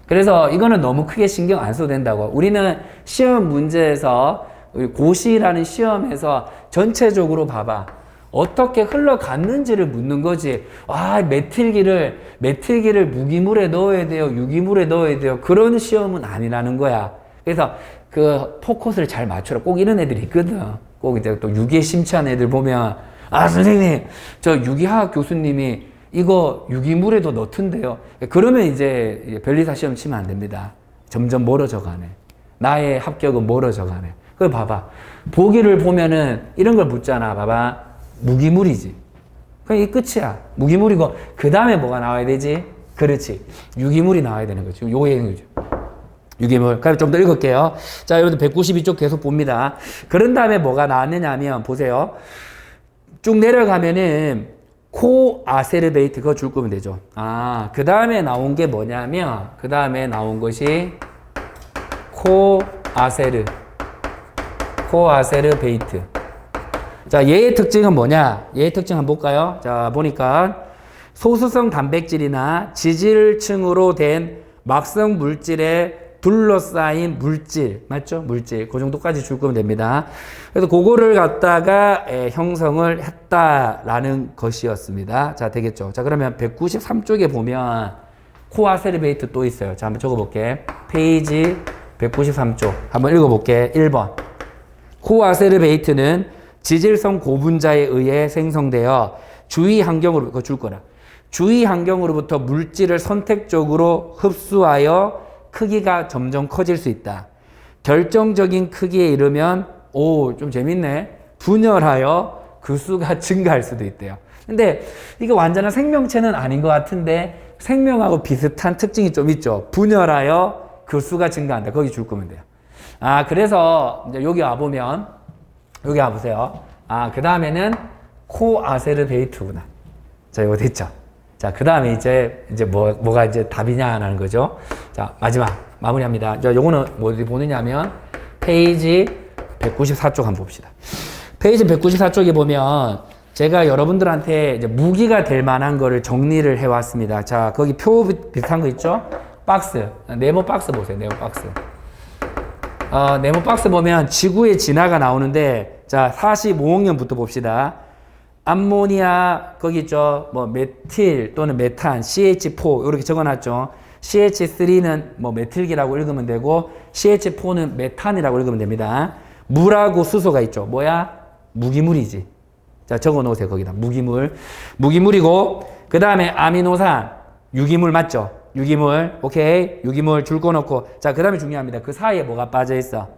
그래서 이거는 너무 크게 신경 안 써도 된다고. 우리는 시험 문제에서 고시라는 시험에서 전체적으로 봐봐. 어떻게 흘러갔는지를 묻는 거지. 아, 메틸기를 무기물에 넣어야 돼요. 유기물에 넣어야 돼요. 그런 시험은 아니라는 거야. 그래서 그 포커스를 잘 맞춰라. 꼭 이런 애들이 있거든. 꼭 이제 또 유기에 심취한 애들 보면, 아, 선생님, 저 유기화학 교수님이 이거 유기물에도 넣던데요. 그러면 이제 변리사 시험 치면 안 됩니다. 점점 멀어져 가네. 나의 합격은 멀어져 가네. 그걸 봐봐. 보기를 보면은 이런 걸 묻잖아. 봐봐. 무기물이지. 그냥 이 끝이야. 무기물이고, 그 다음에 뭐가 나와야 되지? 그렇지. 유기물이 나와야 되는 거지. 요게 거죠. 유기물. 그럼 좀 더 읽을게요. 자, 여러분들 192쪽 계속 봅니다. 그런 다음에 뭐가 나왔느냐 하면, 보세요. 쭉 내려가면은, 코아세르베이트 그거 줄 거면 되죠. 아, 그 다음에 나온 게 뭐냐면, 그 다음에 나온 것이 코아세르베이트. 자, 얘의 특징은 뭐냐? 얘의 특징 한번 볼까요? 자, 보니까 소수성 단백질이나 지질층으로 된 막성 물질에 둘러싸인 물질, 맞죠? 물질. 그 정도까지 줄 거면 됩니다. 그래서 그거를 갖다가 형성을 했다라는 것이었습니다. 자, 되겠죠? 자, 그러면 193쪽에 보면 코아세르베이트 또 있어요. 자, 한번 적어볼게. 페이지 193쪽. 한번 읽어볼게. 1번. 코아세르베이트는 지질성 고분자에 의해 생성되어 주위 환경으로, 그거 줄 거라. 주위 환경으로부터 물질을 선택적으로 흡수하여 크기가 점점 커질 수 있다. 결정적인 크기에 이르면, 오, 좀 재밌네. 분열하여 그 수가 증가할 수도 있대요. 근데 이게 완전한 생명체는 아닌 것 같은데 생명하고 비슷한 특징이 좀 있죠. 분열하여 그 수가 증가한다. 거기 줄 거면 돼요. 아, 그래서 이제 여기 와보면, 여기 와보세요. 아, 그 다음에는 코아세르베이트구나. 자, 이거 됐죠? 자, 그 다음에 이제 뭐가 이제 답이냐라는 거죠. 자, 마지막 마무리합니다. 자, 요거는 어디 보느냐면 페이지 194쪽 한번 봅시다. 페이지 194쪽에 보면 제가 여러분들한테 이제 무기가 될 만한 거를 정리를 해왔습니다. 자, 거기 표 비슷한 거 있죠? 박스. 네모 박스 보세요. 네모 박스. 네모 박스 보면 지구의 진화가 나오는데, 자, 45억년부터 봅시다. 암모니아, 거기 있죠. 뭐, 메틸 또는 메탄, CH4, 이렇게 적어놨죠. CH3는 뭐, 메틸기라고 읽으면 되고, CH4는 메탄이라고 읽으면 됩니다. 물하고 수소가 있죠. 뭐야? 무기물이지. 자, 적어 놓으세요. 거기다. 무기물. 무기물이고, 그 다음에 아미노산, 유기물 맞죠? 유기물. 오케이. 유기물 줄 거 놓고. 자, 그 다음에 중요합니다. 그 사이에 뭐가 빠져 있어?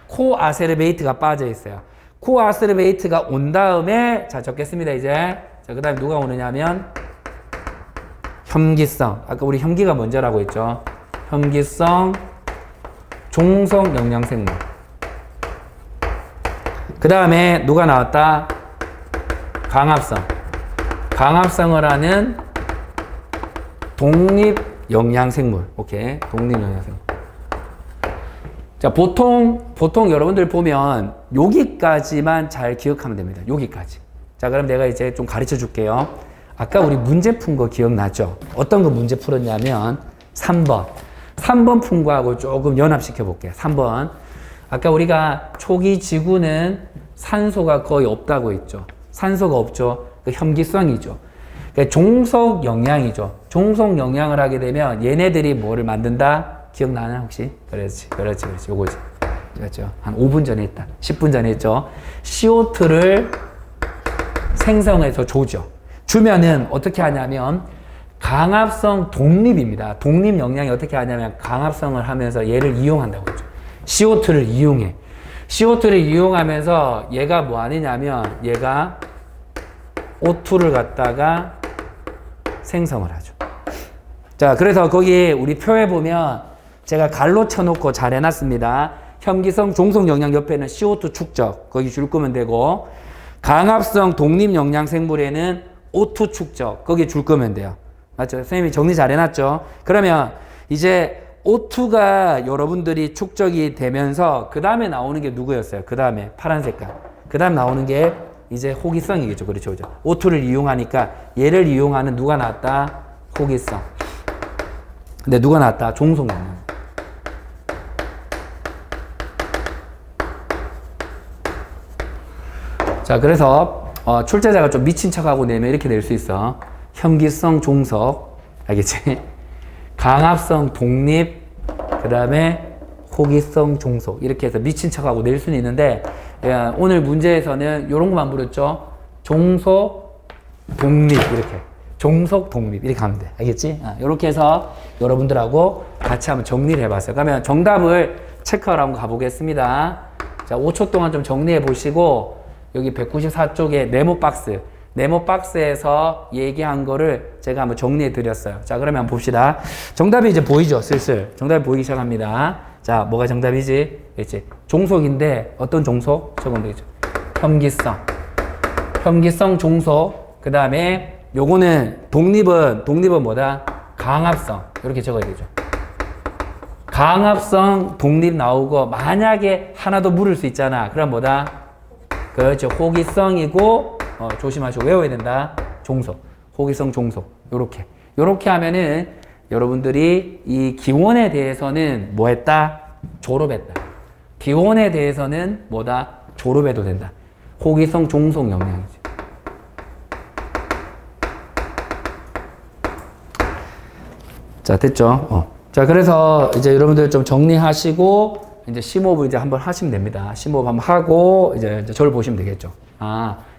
코아세르베이트가 빠져 있어요. 코아세르베이트가 온 다음에, 자, 적겠습니다, 이제. 자, 그 다음에 누가 오느냐면, 혐기성. 아까 우리 혐기가 먼저라고 했죠. 혐기성, 종속 영양생물. 그 다음에 누가 나왔다? 강합성. 강합성을 하는 독립 영양생물. 오케이. 독립 영양생물. 자, 보통 여러분들 보면 여기까지만 잘 기억하면 됩니다. 여기까지. 자, 그럼 내가 이제 좀 가르쳐 줄게요. 아까 우리 문제 푼 거 기억나죠? 어떤 거 문제 풀었냐면 3번. 3번 푼 거하고 조금 연합시켜 볼게요. 3번. 아까 우리가 초기 지구는 산소가 거의 없다고 했죠. 산소가 없죠. 그 혐기성이죠. 그러니까 종속 영양이죠. 종속 영양을 하게 되면 얘네들이 뭐를 만든다? 기억나나 혹시? 그렇지. 요거지. 그렇죠. 한 5분 전에 했다. 10분 전에 했죠. CO2를 생성해서 주죠. 주면은 어떻게 하냐면 강합성 독립입니다. 독립 영양이 어떻게 하냐면 강합성을 하면서 얘를 이용한다고 했죠. CO2를 이용해. CO2를 이용하면서 얘가 뭐 하느냐면 얘가 O2를 갖다가 생성을 하죠. 자, 그래서 거기 우리 표에 보면 제가 갈로 쳐놓고 잘 해놨습니다. 혐기성 종속 영양 옆에는 CO2 축적 거기 줄 거면 되고, 강합성 독립 영양 생물에는 O2 축적 거기 줄 거면 돼요. 맞죠? 선생님이 정리 잘 해놨죠? 그러면 이제 O2가 여러분들이 축적이 되면서 그 다음에 나오는 게 누구였어요? 그 다음에 파란 색깔. 그 다음 나오는 게 이제 호기성이겠죠. 그렇죠. O2를 이용하니까 얘를 이용하는 누가 나왔다? 호기성. 근데 누가 나왔다? 종속 영양. 자, 그래서 출제자가 좀 미친 척하고 내면 이렇게 낼 수 있어. 혐기성 종속, 알겠지? 강압성 독립, 그 다음에 호기성 종속, 이렇게 해서 미친 척하고 낼 수는 있는데, 오늘 문제에서는 이런 것만 물었죠. 종속 독립, 이렇게. 종속 독립, 이렇게 하면 돼. 알겠지? 이렇게 해서 여러분들하고 같이 한번 정리를 해봤어요. 그러면 정답을 체크하러 한번 가보겠습니다. 자, 5초 동안 좀 정리해 보시고, 여기 194쪽에 네모 박스에서 얘기한 거를 제가 한번 정리해 드렸어요. 자, 그러면 한번 봅시다. 정답이 이제 보이죠? 슬슬. 정답이 보이기 시작합니다. 자, 뭐가 정답이지? 그렇지. 종속인데, 어떤 종속? 적으면 되겠죠. 혐기성 종속. 그 다음에, 요거는 독립은 뭐다? 강압성. 이렇게 적어야 되죠. 강압성 독립 나오고, 만약에 하나 더 물을 수 있잖아. 그럼 뭐다? 그렇죠. 호기성이고, 조심하시고 외워야 된다. 종속. 호기성 종속. 요렇게 하면은 여러분들이 이 기원에 대해서는 뭐 했다? 졸업했다. 기원에 대해서는 뭐다? 졸업해도 된다. 호기성 종속 영향이지. 자, 됐죠? 자, 그래서 이제 여러분들 좀 정리하시고, 이제 심호흡을 이제 한번 하시면 됩니다. 심호흡 한번 하고, 이제 저를 보시면 되겠죠.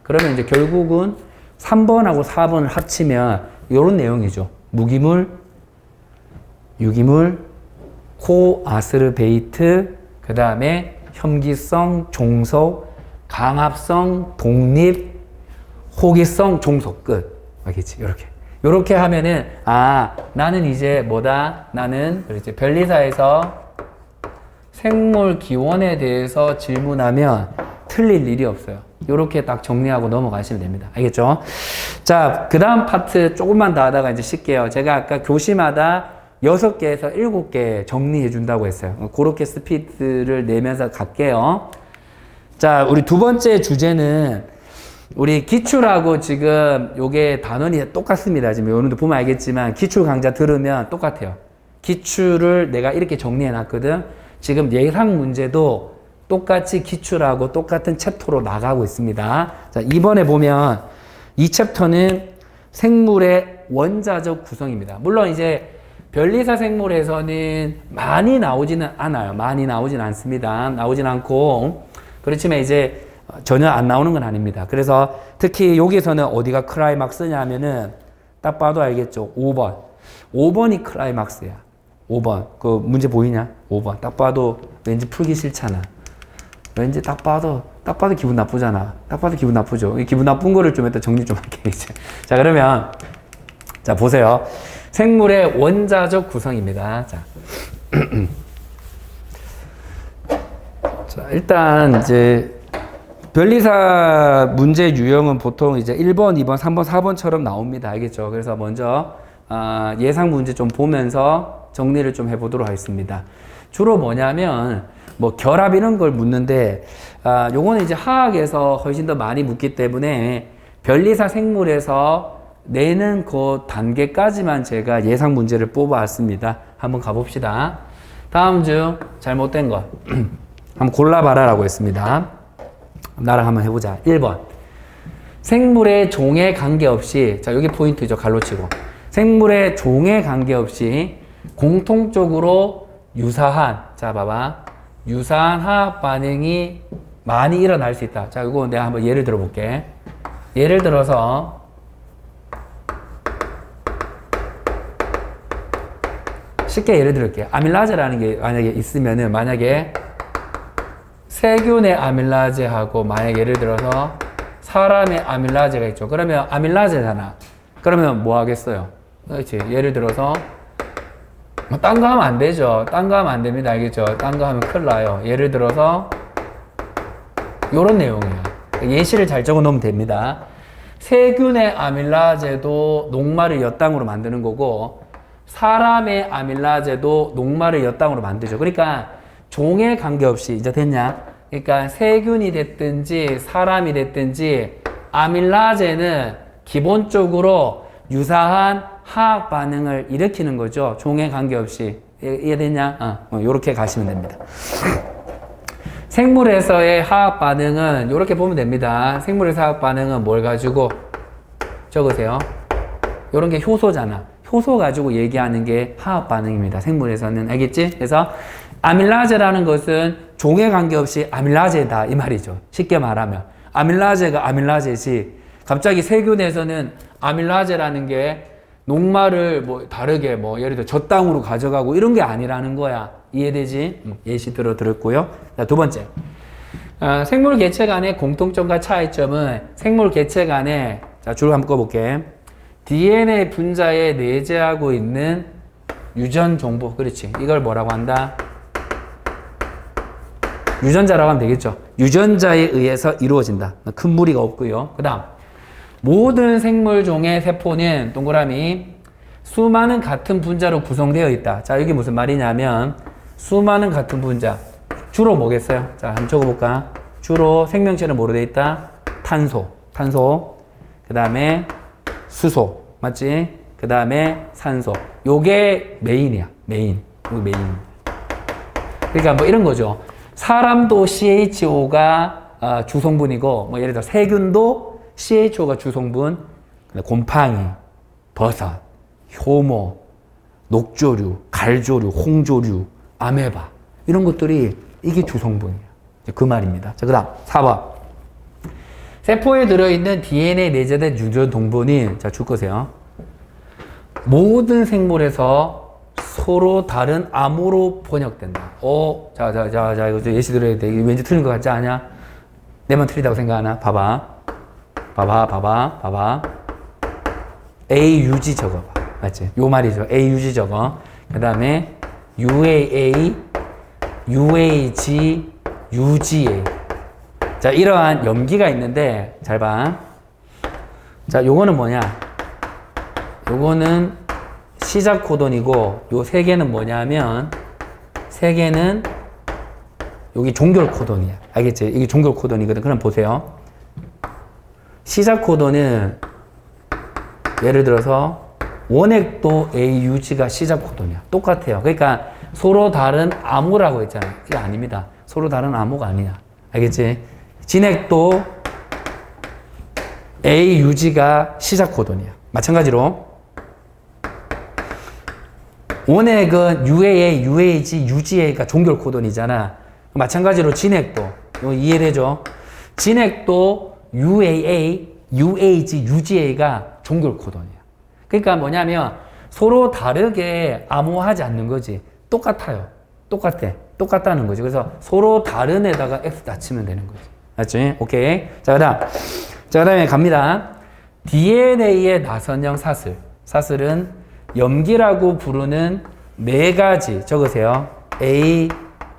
그러면 이제 결국은 3번하고 4번을 합치면 이런 내용이죠. 무기물, 유기물, 코아스르베이트, 그 다음에 혐기성, 종속, 강압성, 독립, 호기성, 종속, 끝. 알겠지? 요렇게 하면은, 나는 이제 뭐다? 나는, 이제 변리사에서 생물 기원에 대해서 질문하면 틀릴 일이 없어요. 요렇게 딱 정리하고 넘어가시면 됩니다. 알겠죠? 자, 그 다음 파트 조금만 더 하다가 이제 쉴게요. 제가 아까 교시마다 6개에서 7개 정리해 준다고 했어요. 그렇게 스피드를 내면서 갈게요. 자, 우리 두 번째 주제는 우리 기출하고 지금 요게 단원이 똑같습니다. 지금 여러분들 보면 알겠지만 기출 강좌 들으면 똑같아요. 기출을 내가 이렇게 정리해 놨거든. 지금 예상 문제도 똑같이 기출하고 똑같은 챕터로 나가고 있습니다. 자, 이번에 보면 이 챕터는 생물의 원자적 구성입니다. 물론 이제 변리사 생물에서는 많이 나오지는 않아요. 많이 나오진 않습니다. 나오진 않고, 그렇지만 이제 전혀 안 나오는 건 아닙니다. 그래서 특히 여기서는 어디가 클라이막스냐 하면은 딱 봐도 알겠죠. 5번. 5번이 클라이막스야. 5번. 그 문제 보이냐? 5번. 딱 봐도 왠지 풀기 싫잖아. 왠지 딱 봐도 기분 나쁘잖아. 딱 봐도 기분 나쁘죠. 이 기분 나쁜 거를 좀 이따 정리 좀 할게, 이제. 자, 그러면, 자, 보세요. 생물의 원자적 구성입니다. 자. 자, 일단, 이제, 변리사 문제 유형은 보통 이제 1번, 2번, 3번, 4번처럼 나옵니다. 알겠죠? 그래서 먼저, 예상 문제 좀 보면서 정리를 좀 해보도록 하겠습니다. 주로 뭐냐면, 뭐 결합 이런 걸 묻는데, 요거는 이제 화학에서 훨씬 더 많이 묻기 때문에 변리사 생물에서 내는 그 단계까지만 제가 예상 문제를 뽑아왔습니다. 한번 가봅시다. 다음 중 잘못된 것 한번 골라봐라라고 했습니다. 나랑 한번 해보자. 1번. 생물의 종에 관계없이, 자, 여기 포인트죠. 갈로치고. 생물의 종에 관계없이 공통적으로 유사한, 자, 봐봐. 유사한 화학 반응이 많이 일어날 수 있다. 자, 이거 내가 한번 예를 들어 볼게. 예를 들어서, 쉽게 예를 들을게요. 아밀라제라는 게 만약에 있으면은, 만약에 세균의 아밀라제하고 만약 예를 들어서 사람의 아밀라제가 있죠. 그러면 아밀라제잖아. 그러면 뭐 하겠어요? 그렇지. 예를 들어서 딴 거 하면 안 되죠. 딴 거 하면 안 됩니다. 알겠죠? 딴 거 하면 큰일 나요. 예를 들어서 요런 내용이에요. 예시를 잘 적어 놓으면 됩니다. 세균의 아밀라제도 녹말을 엿당으로 만드는 거고 사람의 아밀라제도 녹말을 엿당으로 만들죠. 그러니까 종에 관계없이, 이제 됐냐? 그러니까 세균이 됐든지 사람이 됐든지 아밀라제는 기본적으로 유사한 화학 반응을 일으키는 거죠. 종에 관계없이. 이해됐냐? 요렇게 가시면 됩니다. 생물에서의 화학 반응은 이렇게 보면 됩니다. 생물에서 화학 반응은 뭘 가지고 적으세요? 이런 게 효소잖아. 효소 가지고 얘기하는 게 화학 반응입니다. 생물에서는. 알겠지? 그래서 아밀라제라는 것은 종에 관계없이 아밀라제다 이 말이죠. 쉽게 말하면 아밀라제가 아밀라제지 갑자기 세균에서는 아밀라제라는 게 녹말을 뭐 다르게 뭐 예를 들어 저 땅으로 가져가고 이런 게 아니라는 거야. 이해되지? 예시 들었고요. 자, 두 번째. 생물 개체 간의 공통점과 차이점은 생물 개체 간에 자, 줄 한번 꺼볼게. DNA 분자에 내재하고 있는 유전 정보. 그렇지. 이걸 뭐라고 한다? 유전자라고 하면 되겠죠. 유전자에 의해서 이루어진다. 큰 무리가 없고요. 그 다음 모든 생물종의 세포는 동그라미 수많은 같은 분자로 구성되어 있다. 자, 이게 무슨 말이냐면 수많은 같은 분자 주로 뭐겠어요? 자, 한번 적어볼까? 주로 생명체는 뭐로 되어 있다? 탄소 그 다음에 수소 맞지? 그 다음에 산소. 요게 메인이야. 메인. 그러니까 뭐 이런 거죠. 사람도 CHO가 주성분이고 뭐 예를 들어 세균도 CHO가 주성분, 곰팡이, 버섯, 효모, 녹조류, 갈조류, 홍조류, 아메바 이런 것들이 이게 주성분이야. 그 말입니다. 자, 그 다음 4번 세포에 들어있는 DNA 내재된 유전 동분이 자, 줄 거세요. 모든 생물에서 서로 다른 암호로 번역된다. 자, 이거 예시 들어야 돼. 왠지 틀린 것 같지 않냐? 내만 틀리다고 생각하나? 봐봐. AUG 적어봐. 맞지? 요 말이죠. AUG 적어. 그 다음에 UAA, UAG, UGA. 자, 이러한 염기가 있는데, 잘 봐. 자, 요거는 뭐냐? 요거는 시작 코돈이고, 요 세 개는 뭐냐면, 세 개는 여기 종결 코돈이야. 알겠지? 이게 종결 코돈이거든. 그럼 보세요. 시작 코돈은 예를 들어서 원액도 AUG가 시작 코돈이야. 똑같아요. 그러니까 서로 다른 암호라고 했잖아요. 이게 아닙니다. 서로 다른 암호가 아니야. 알겠지? 진액도 AUG가 시작 코돈이야. 마찬가지로 원액은 UAA, UAG, UGA가 종결 코돈이잖아. 마찬가지로 진액도 이거 이해되죠? 진액도 UAA, UAG, UGA가 종결 코돈이야. 그러니까 뭐냐면 서로 다르게 암호하지 않는 거지. 똑같아요. 똑같다는 거지. 그래서 서로 다른 에다가 X 닫히면 되는 거지. 맞지? 오케이. 자, 그 다음에 갑니다. DNA의 나선형 사슬. 사슬은 염기라고 부르는 네 가지 적으세요. A,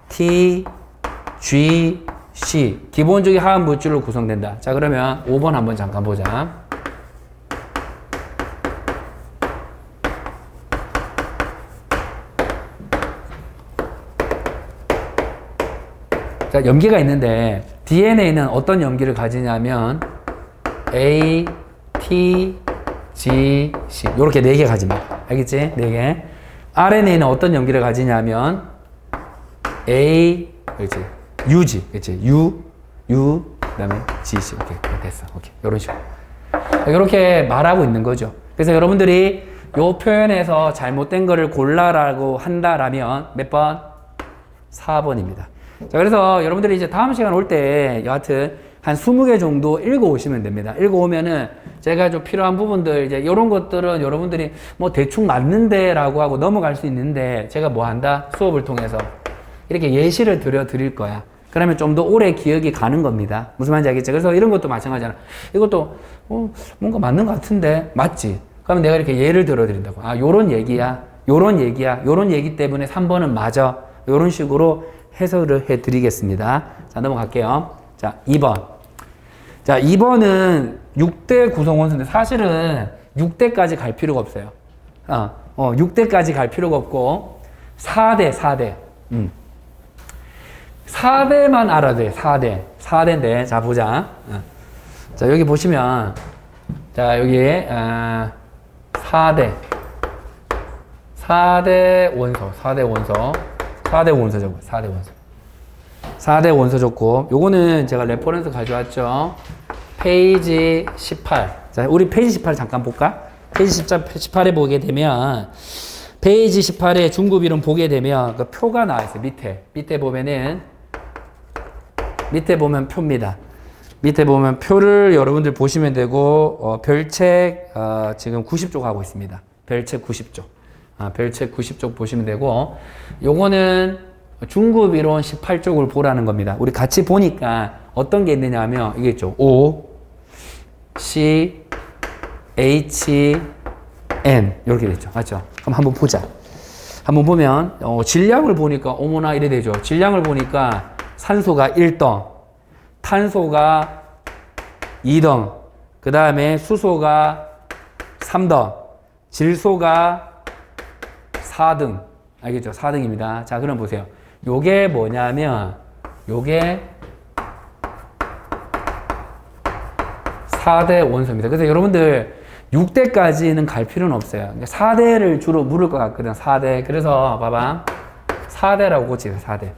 T, G, C. 기본적인 화학 물질로 구성된다. 자, 그러면 5번 한번 잠깐 보자. 자, 염기가 있는데 DNA는 어떤 염기를 가지냐면 A, T, G, C 이렇게 4개 가집니다. 알겠지? 4개. RNA는 어떤 염기를 가지냐면 A, 그렇지? UG, 그렇지? U, 그다음에 G, C. 오케이, 됐어. 오케이, 이런 식으로. 이렇게 말하고 있는 거죠. 그래서 여러분들이 요 표현에서 잘못된 거를 골라라고 한다라면 몇 번? 4번입니다. 자, 그래서 여러분들이 이제 다음 시간 올 때 여하튼 한 20개 정도 읽어오시면 됩니다. 읽어오면은 제가 좀 필요한 부분들 이제 이런 것들은 여러분들이 뭐 대충 맞는데 라고 하고 넘어갈 수 있는데 제가 뭐 한다? 수업을 통해서 이렇게 예시를 드릴 거야. 그러면 좀 더 오래 기억이 가는 겁니다. 무슨 말인지 알겠죠? 그래서 이런 것도 마찬가지잖아. 이것도 뭔가 맞는 것 같은데 맞지? 그러면 내가 이렇게 예를 들어드린다고. 아, 요런 얘기야. 요런 얘기 때문에 3번은 맞아. 요런 식으로 해석을 해드리겠습니다. 자, 넘어갈게요. 자, 2번. 자, 2번은 6대 구성원수인데 사실은 6대까지 갈 필요가 없어요. 6대까지 갈 필요가 없고 4대. 4대만 알아도 돼. 4대인데 자, 보자. 자, 여기 보시면 자, 여기에 4대. 4대 원소, 4대 원소, 4대 원소 적고, 4대 원소. 4대 원소 적고, 요거는 제가 레퍼런스 가져왔죠. 페이지 18. 자, 우리 페이지 18 잠깐 볼까? 페이지 18에 보게 되면, 페이지 18에 중급이론 보게 되면, 그 표가 나와 있어요. 밑에 보면은, 밑에 보면 표입니다. 밑에 보면 표를 여러분들 보시면 되고, 별책, 지금 90쪽 하고 있습니다. 별책 90쪽. 별책 90쪽 보시면 되고, 요거는 중급 이론 18쪽을 보라는 겁니다. 우리 같이 보니까 어떤 게 있느냐 하면, 이게 있죠. O, C, H, N. 이렇게 됐죠. 맞죠? 그럼 한번 보자. 한번 보면, 질량을 보니까, 어머나 이래 되죠. 질량을 보니까 산소가 1등, 탄소가 2등, 그 다음에 수소가 3등, 질소가 4등. 알겠죠? 4등입니다. 자, 그럼 보세요. 요게 뭐냐면, 요게 4대 원소입니다. 그래서 여러분들 6대까지는 갈 필요는 없어요. 4대를 주로 물을 것 같거든, 4대. 그래서 봐봐. 4대라고 고치세요, 4대.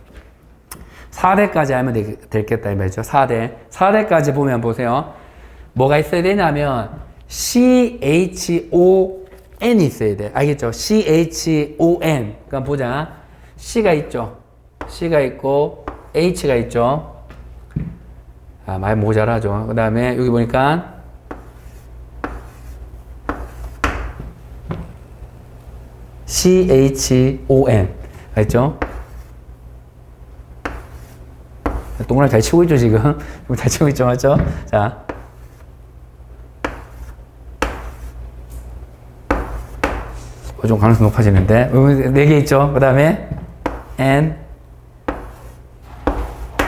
4대까지 하면 되겠다, 이 말이죠. 4대. 4대까지 보면 보세요. 뭐가 있어야 되냐면, CHON이 있어야 돼. 알겠죠? CHON. 그럼 보자. C가 있죠. C가 있고, H가 있죠. 많이 모자라죠. 그 다음에 여기 보니까, CHON. 알겠죠? 동그라미 잘 치고 있죠, 지금? 잘 치고 있죠, 맞죠? 자. 좀 가능성 높아지는데. 4개 있죠? 그 다음에, N.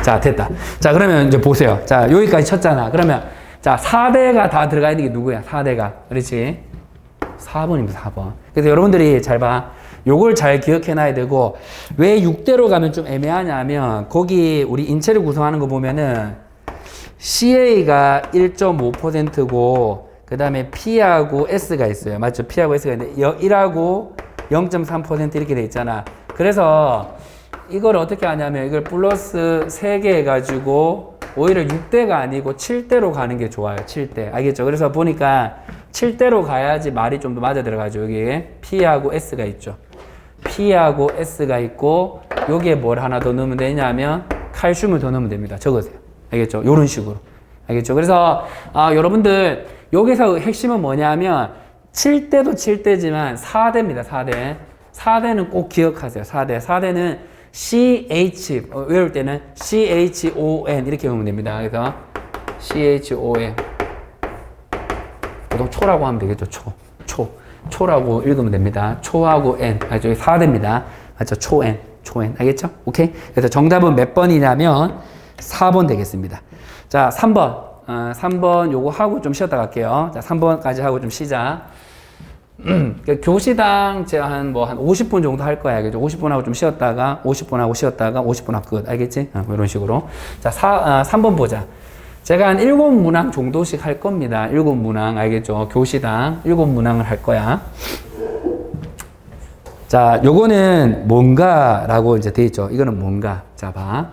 자, 됐다. 자, 그러면 이제 보세요. 자, 여기까지 쳤잖아. 그러면, 자, 4대가 다 들어가야 되는 게 누구야? 4대가. 그렇지? 4번입니다, 4번. 그래서 여러분들이 잘 봐. 요걸 잘 기억해 놔야 되고, 왜 6대로 가면 좀 애매하냐면, 거기 우리 인체를 구성하는 거 보면은, CA가 1.5%고, 그 다음에 P하고 S가 있어요. 맞죠? P하고 S가 있는데, 1하고 0.3% 이렇게 돼 있잖아. 그래서, 이걸 어떻게 하냐면, 이걸 플러스 3개 해가지고, 오히려 6대가 아니고 7대로 가는 게 좋아요. 7대. 알겠죠? 그래서 보니까, 7대로 가야지 말이 좀 더 맞아 들어가죠. 여기에 P하고 S가 있죠. P하고 S가 있고, 여기에 뭘 하나 더 넣으면 되냐면, 칼슘을 더 넣으면 됩니다. 적으세요. 알겠죠? 요런 식으로. 알겠죠? 그래서, 여러분들, 여기서 핵심은 뭐냐면, 7대도 7대지만 4대입니다. 4대. 4대는 꼭 기억하세요. 4대. 4대는 CH, 외울 때는 CHON 이렇게 외우면 됩니다. 그래서 CHON. 보통 초라고 하면 되겠죠. 초라고 읽으면 됩니다. 초하고 N. 알죠? 4대입니다. 맞죠? 초N. 알겠죠? 오케이? 그래서 정답은 몇 번이냐면 4번 되겠습니다. 자, 3번. 3번 요거 하고 좀 쉬었다 갈게요. 자, 3번까지 하고 좀 쉬자. 교시당 제가 한 50분 정도 할 거야. 알겠죠? 50분 하고 좀 쉬었다가, 50분 하고 쉬었다가, 50분 하고 끝. 알겠지? 뭐 이런 식으로. 자, 3번 보자. 제가 한 7문항 정도씩 할 겁니다. 7문항. 알겠죠? 교시당 7문항을 할 거야. 자, 요거는 뭔가라고 이제 돼 있죠. 이거는 뭔가. 자, 봐.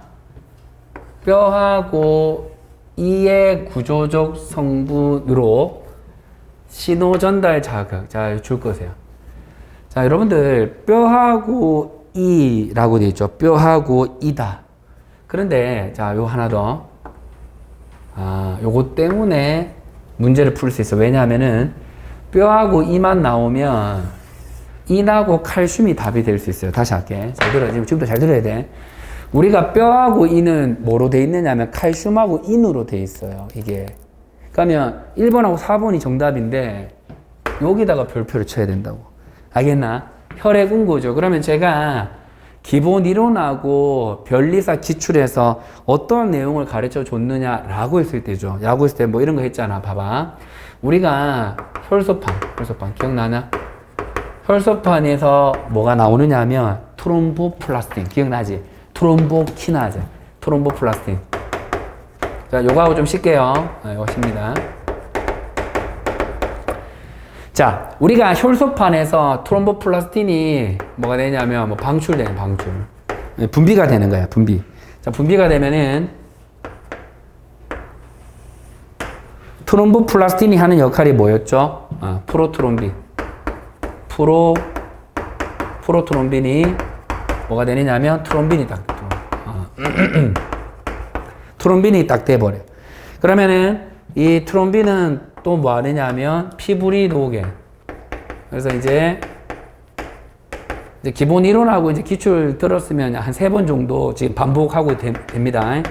뼈하고 이의 구조적 성분으로 신호 전달 자극. 자, 줄 거세요. 자, 여러분들, 뼈하고 이라고 돼 있죠. 뼈하고 이다. 그런데, 자, 요 하나 더. 요거 때문에 문제를 풀 수 있어. 왜냐하면은, 뼈하고 이만 나오면, 인하고 칼슘이 답이 될 수 있어요. 다시 할게. 잘 들어야 돼. 지금부터 잘 들어야 돼. 우리가 뼈하고 이는 뭐로 돼 있느냐면, 칼슘하고 인으로 돼 있어요. 이게. 그러면 1번하고 4번이 정답인데, 여기다가 별표를 쳐야 된다고. 알겠나? 혈액응고죠. 그러면 제가 기본 이론하고 변리사 기출해서 어떤 내용을 가르쳐 줬느냐라고 했을 때죠. 라고 했을 때 뭐 이런 거 했잖아. 봐봐. 우리가 혈소판 기억나나? 혈소판에서 뭐가 나오느냐 하면 트롬보플라스틴. 기억나지? 트롬보키나제. 트롬보플라스틴. 자, 요거 하고 좀 쉴게요. 이거 쉽니다. 자, 우리가 혈소판에서 트롬보플라스틴이 뭐가 되냐면 뭐 방출되는 방출. 분비가 되는 거야, 분비. 자, 분비가 되면은 트롬보플라스틴이 하는 역할이 뭐였죠? 프로트롬빈. 프로트롬빈이 뭐가 되느냐면 트롬빈이 딱 트롬빈이 딱 돼버려. 그러면은 이 트롬빈은 또 뭐 하느냐면 피부리 녹에. 그래서 이제 기본 이론하고 이제 기출 들었으면 한 3번 정도 지금 반복하고 됩니다.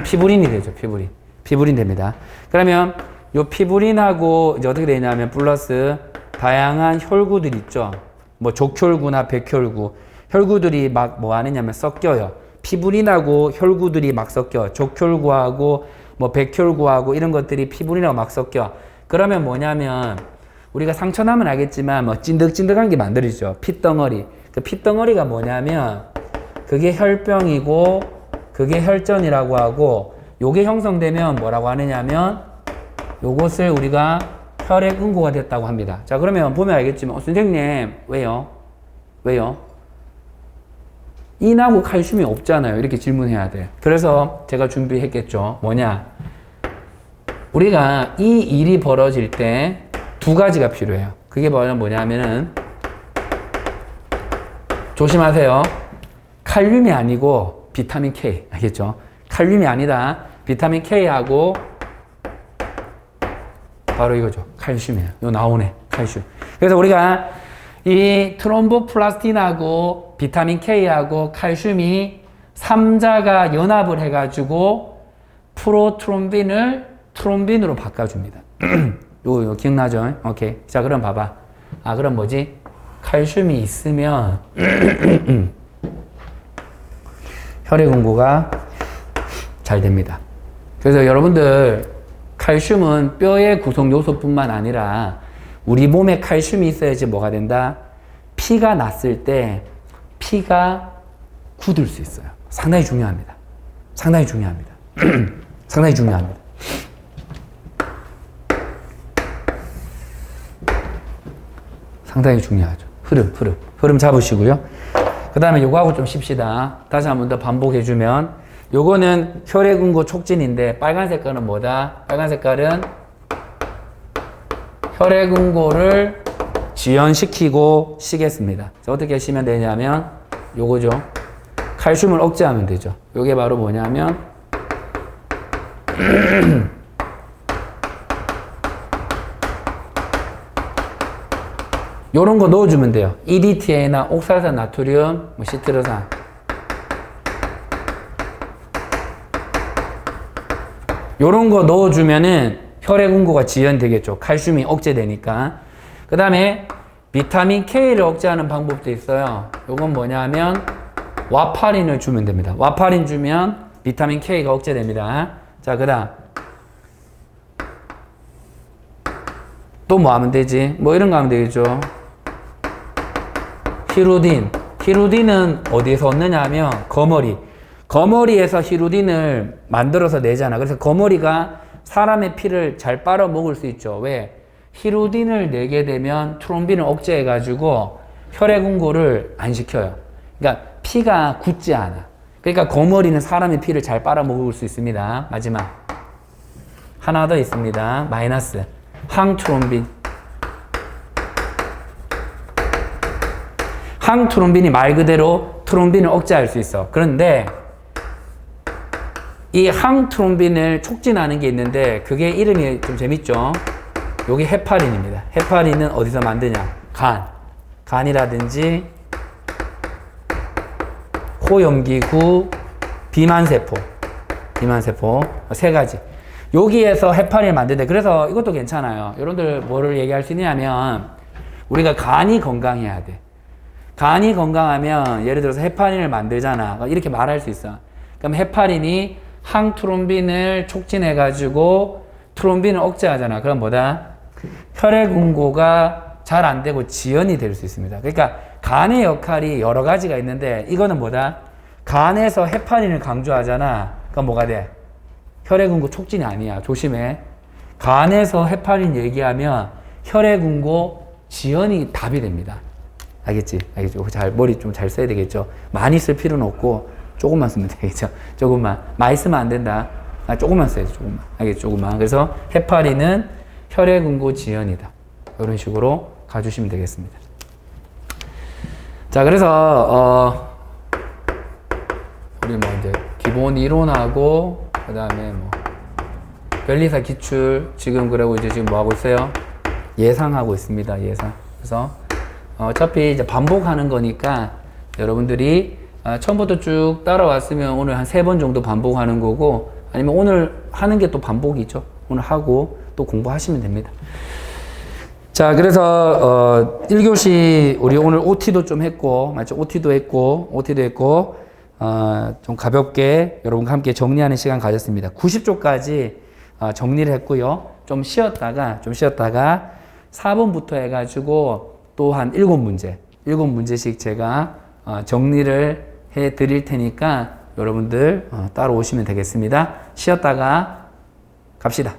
피부린이 되죠, 피부린. 피부린 됩니다. 그러면 요 피부린하고 이제 어떻게 되냐면 플러스 다양한 혈구들 있죠. 뭐 족혈구나 백혈구. 혈구들이 막 뭐 하느냐면 섞여요. 피부린하고 혈구들이 막 섞여. 족혈구하고 뭐 백혈구하고 이런 것들이 피부린하고 막 섞여. 그러면 뭐냐면 우리가 상처 나면 알겠지만 뭐 찐득찐득한 게 만들어지죠. 핏덩어리. 그 핏덩어리가 뭐냐면 그게 혈병이고 그게 혈전이라고 하고 요게 형성되면 뭐라고 하느냐면 요것을 우리가 혈액 응고가 됐다고 합니다. 자, 그러면 보면 알겠지만 선생님 왜요? 인하고 칼슘이 없잖아요. 이렇게 질문해야 돼. 그래서 제가 준비했겠죠. 뭐냐? 우리가 이 일이 벌어질 때 2가지가 필요해요. 그게 뭐냐면은 조심하세요. 칼륨이 아니고 비타민 K. 알겠죠? 칼륨이 아니다. 비타민 K하고 바로 이거죠. 칼슘이에요. 요 나오네. 칼슘. 그래서 우리가 이 트롬보플라스틴하고 비타민 K하고 칼슘이 3자가 연합을 해가지고 프로트롬빈을 트롬빈으로 바꿔줍니다. 요 기억나죠? 오케이. 자, 그럼 봐봐. 그럼 뭐지? 칼슘이 있으면 혈액 응고가 잘 됩니다. 그래서 여러분들 칼슘은 뼈의 구성 요소뿐만 아니라 우리 몸에 칼슘이 있어야지 뭐가 된다? 피가 났을 때 피가 굳을 수 있어요. 상당히 중요합니다. 상당히 중요합니다. 상당히 중요합니다. 상당히 중요하죠. 흐름 잡으시고요. 그 다음에 요거하고 좀 쉽시다. 다시 한 번 더 반복해주면 요거는 혈액 응고 촉진인데 빨간 색깔은 뭐다? 빨간 색깔은 혈액 응고를 지연시키고 쉬겠습니다. 자, 어떻게 하시면 되냐면 요거죠. 칼슘을 억제하면 되죠. 요게 바로 뭐냐면 요런 거 넣어주면 돼요. EDTA나 옥살산 나트륨, 뭐 시트르산. 요런 거 넣어주면은 혈액 응고가 지연되겠죠. 칼슘이 억제되니까. 그 다음에 비타민 K를 억제하는 방법도 있어요. 요건 뭐냐면 와파린을 주면 됩니다. 와파린 주면 비타민 K가 억제됩니다. 자, 그 다음 또 뭐 하면 되지? 뭐 이런 거 하면 되겠죠. 히루딘. 히루딘은 어디에서 얻느냐 하면 거머리에서 히루딘을 만들어서 내잖아. 그래서 거머리가 사람의 피를 잘 빨아먹을 수 있죠. 왜? 히루딘을 내게 되면 트롬빈을 억제해가지고 혈액 응고를 안 시켜요. 그러니까 피가 굳지 않아. 그러니까 거머리는 사람의 피를 잘 빨아먹을 수 있습니다. 마지막 하나 더 있습니다. 마이너스 항트롬빈. 항트롬빈이 말 그대로 트롬빈을 억제할 수 있어. 그런데 이 항트롬빈을 촉진하는 게 있는데 그게 이름이 좀 재밌죠. 요게 헤파린입니다. 헤파린은 어디서 만드냐? 간이라든지 호염기구, 비만세포 3가지. 여기에서 헤파린을 만드는데 그래서 이것도 괜찮아요. 여러분들 뭐를 얘기할 수 있냐면 우리가 간이 건강해야 돼. 간이 건강하면 예를 들어서 헤파린을 만들잖아. 이렇게 말할 수 있어. 그럼 헤파린이 항트롬빈을 촉진해가지고 트롬빈을 억제하잖아. 그럼 뭐다? 혈액 응고가 잘 안 되고 지연이 될 수 있습니다. 그러니까 간의 역할이 여러 가지가 있는데 이거는 뭐다? 간에서 헤파린을 강조하잖아. 그럼 뭐가 돼? 혈액 응고 촉진이 아니야. 조심해. 간에서 헤파린 얘기하면 혈액응고 지연이 답이 됩니다. 알겠지? 알겠죠? 잘, 머리 좀 잘 써야 되겠죠? 많이 쓸 필요는 없고, 조금만 쓰면 되겠죠? 조금만. 많이 쓰면 안 된다. 조금만 써야지, 조금만. 알겠죠? 조금만. 그래서 해파리는 혈액응고 지연이다. 이런 식으로 가주시면 되겠습니다. 자, 그래서, 우리 뭐 이제 기본 이론하고, 그 다음에 뭐, 변리사 기출, 지금 그러고 이제 지금 뭐 하고 있어요? 예상하고 있습니다. 예상. 그래서, 어차피 이제 반복하는 거니까 여러분들이 처음부터 쭉 따라왔으면 오늘 한 3번 정도 반복하는 거고, 아니면 오늘 하는 게 또 반복이죠. 오늘 하고 또 공부하시면 됩니다. 자, 그래서 1교시 우리 오늘 OT도 좀 했고, 맞죠? OT도 했고 좀 가볍게 여러분과 함께 정리하는 시간 가졌습니다. 90조까지 정리를 했고요. 좀 쉬었다가 4번부터 해가지고 또 한 7문제씩 제가 정리를 해 드릴 테니까 여러분들 따라오시면 되겠습니다. 쉬었다가 갑시다.